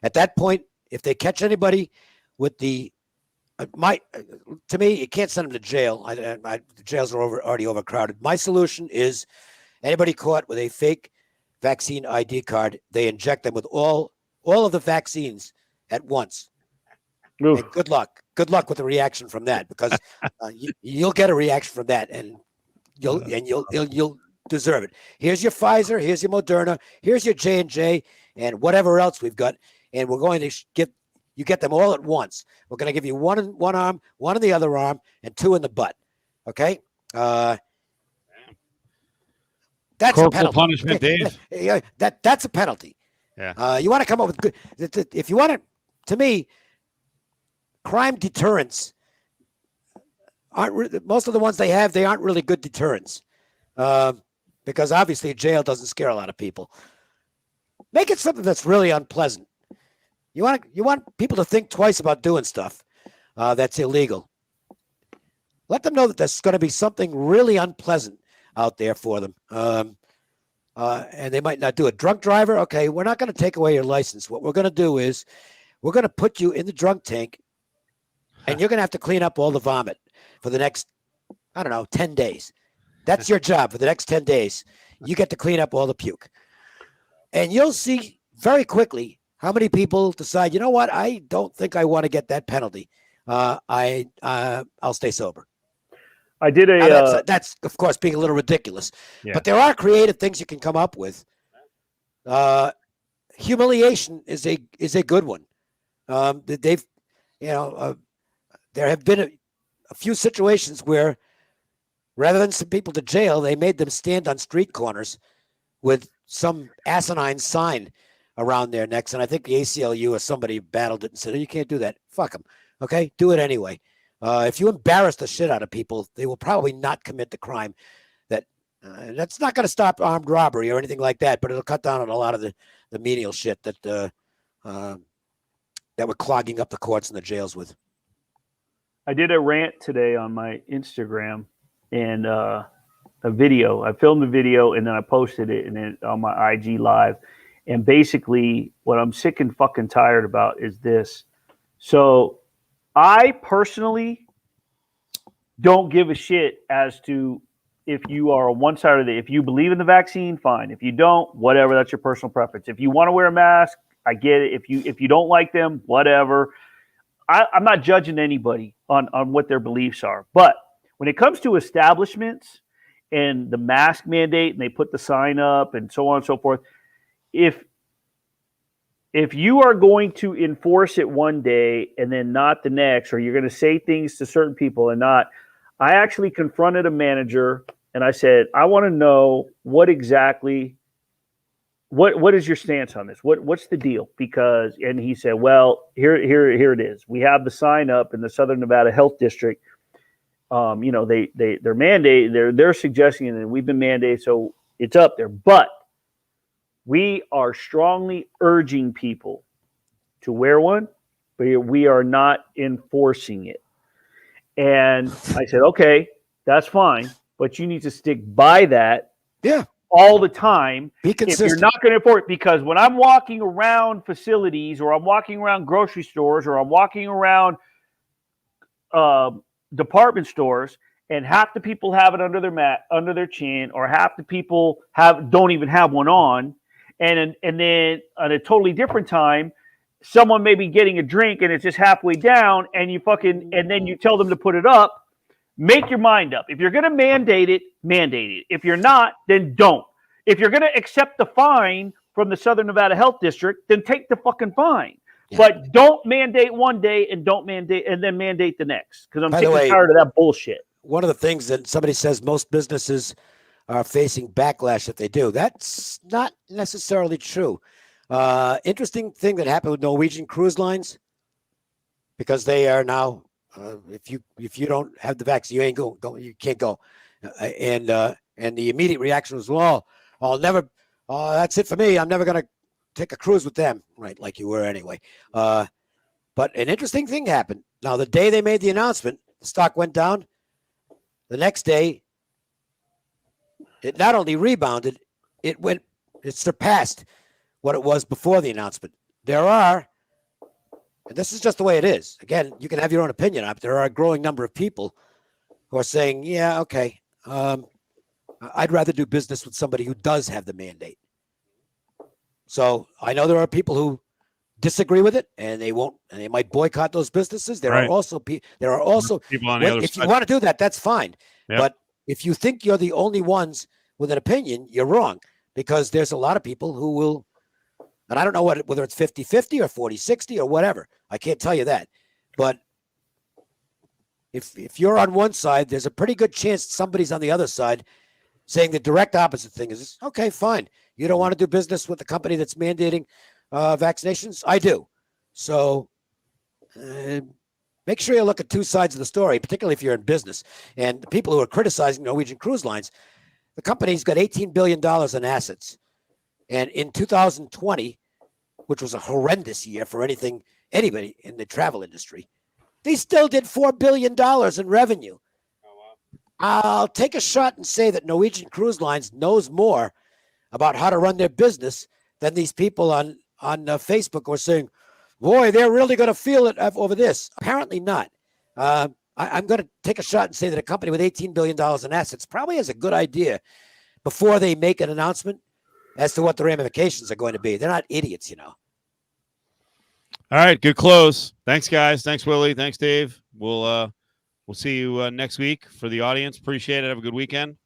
At that point, if they catch anybody with to me, you can't send them to jail. The jails are already overcrowded. My solution is anybody caught with a fake vaccine ID card, they inject them with all of the vaccines at once. And good luck. Good luck with the reaction from that, because you'll get a reaction from that, and you'll deserve it. Here's your Pfizer, here's your Moderna, here's your J&J, and whatever else we've got, and we're going to get them all at once. We're going to give you one in one arm, one in the other arm, and two in the butt. Okay? That's corporal a penalty. Punishment, Dave. That's a penalty. Yeah. You want to come up with good. If you want to me, crime deterrents aren't most of the ones they aren't really good deterrents, because obviously jail doesn't scare a lot of people. Make it something that's really unpleasant. You want people to think twice about doing stuff that's illegal. Let them know that there's going to be something really unpleasant out there for them, and they might not do it. Drunk driver, okay, we're not going to take away your license. What we're going to do is we're going to put you in the drunk tank, and you're going to have to clean up all the vomit for the next, 10 days. That's your job for the next 10 days. You get to clean up all the puke. And you'll see very quickly how many people decide, you know what, I don't think I want to get that penalty. I'll stay sober. I did that's of course being a little ridiculous. Yeah. But there are creative things you can come up with. Humiliation is a good one. There have been a few situations where rather than send people to jail, they made them stand on street corners with some asinine sign around their necks. And I think the ACLU or somebody battled it and said, oh, you can't do that. Fuck them. Okay, do it anyway. If you embarrass the shit out of people, they will probably not commit the crime. That's not going to stop armed robbery or anything like that, but it'll cut down on a lot of the menial shit that we're clogging up the courts and the jails with. I did a rant today on my Instagram and a video. I filmed the video and then I posted it on my IG live. And basically what I'm sick and fucking tired about is this. So I personally don't give a shit as to if you are on one side of if you believe in the vaccine, fine. If you don't, whatever, that's your personal preference. If you want to wear a mask, I get it. If you don't like them, whatever. I'm not judging anybody on what their beliefs are. But when it comes to establishments and the mask mandate, and they put the sign up and so on and so forth, if you are going to enforce it one day and then not the next, or you're going to say things to certain people and not, I actually confronted a manager and I said, I want to know what exactly, what is your stance on this? What's the deal? Because, and he said, well, here it is. We have the sign up in the Southern Nevada Health District. They're mandated, they're suggesting it, and we've been mandated, so it's up there. But we are strongly urging people to wear one, but we are not enforcing it. And I said, okay, that's fine, but you need to stick by that all the time. Be consistent. If you're not going to enforce it, because when I'm walking around facilities, or I'm walking around grocery stores, or I'm walking around department stores, and half the people have it under their chin, or half the people don't even have one on, and then at a totally different time, someone may be getting a drink and it's just halfway down, and and then you tell them to put it up. Make your mind up. If you're going to mandate it, mandate it. If you're not, then don't. If you're going to accept the fine from the Southern Nevada Health District, then take the fucking fine. Yeah. But don't mandate one day and then mandate the next, because I'm sick and tired of that bullshit. One of the things that somebody says most businesses are facing backlash if they do. That's not necessarily true. Interesting thing that happened with Norwegian Cruise Lines, because they are now, if you don't have the vaccine, you can't go. And the immediate reaction was, well, that's it for me. I'm never going to take a cruise with them, right? Like you were anyway. But an interesting thing happened. Now, the day they made the announcement, the stock went down. The next day, it not only rebounded, it surpassed what it was before the announcement. There are, and this is just the way it is. Again, you can have your own opinion on it. There are a growing number of people who are saying, yeah, okay, I'd rather do business with somebody who does have the mandate. So I know there are people who disagree with it, and they might boycott those businesses. There are also people on the other side. If you want to do that, that's fine. Yep. But if you think you're the only ones with an opinion, you're wrong, because there's a lot of people who will, and I don't know whether it's 50-50 or 40-60 or whatever. I can't tell you that. But if you're on one side, there's a pretty good chance somebody's on the other side saying the direct opposite thing is, okay, fine. You don't want to do business with the company that's mandating vaccinations? I do. So make sure you look at two sides of the story, particularly if you're in business. And the people who are criticizing Norwegian Cruise Lines, the company's got $18 billion in assets. And in 2020, which was a horrendous year for anybody in the travel industry, they still did $4 billion in revenue. I'll take a shot and say that Norwegian Cruise Lines knows more about how to run their business than these people on Facebook who are saying, boy, they're really going to feel it over this. Apparently not. I'm going to take a shot and say that a company with $18 billion in assets probably has a good idea before they make an announcement as to what the ramifications are going to be. They're not idiots, you know. All right, good close. Thanks, guys. Thanks, Willie. Thanks, Dave. We'll see you next week. For the audience, appreciate it. Have a good weekend.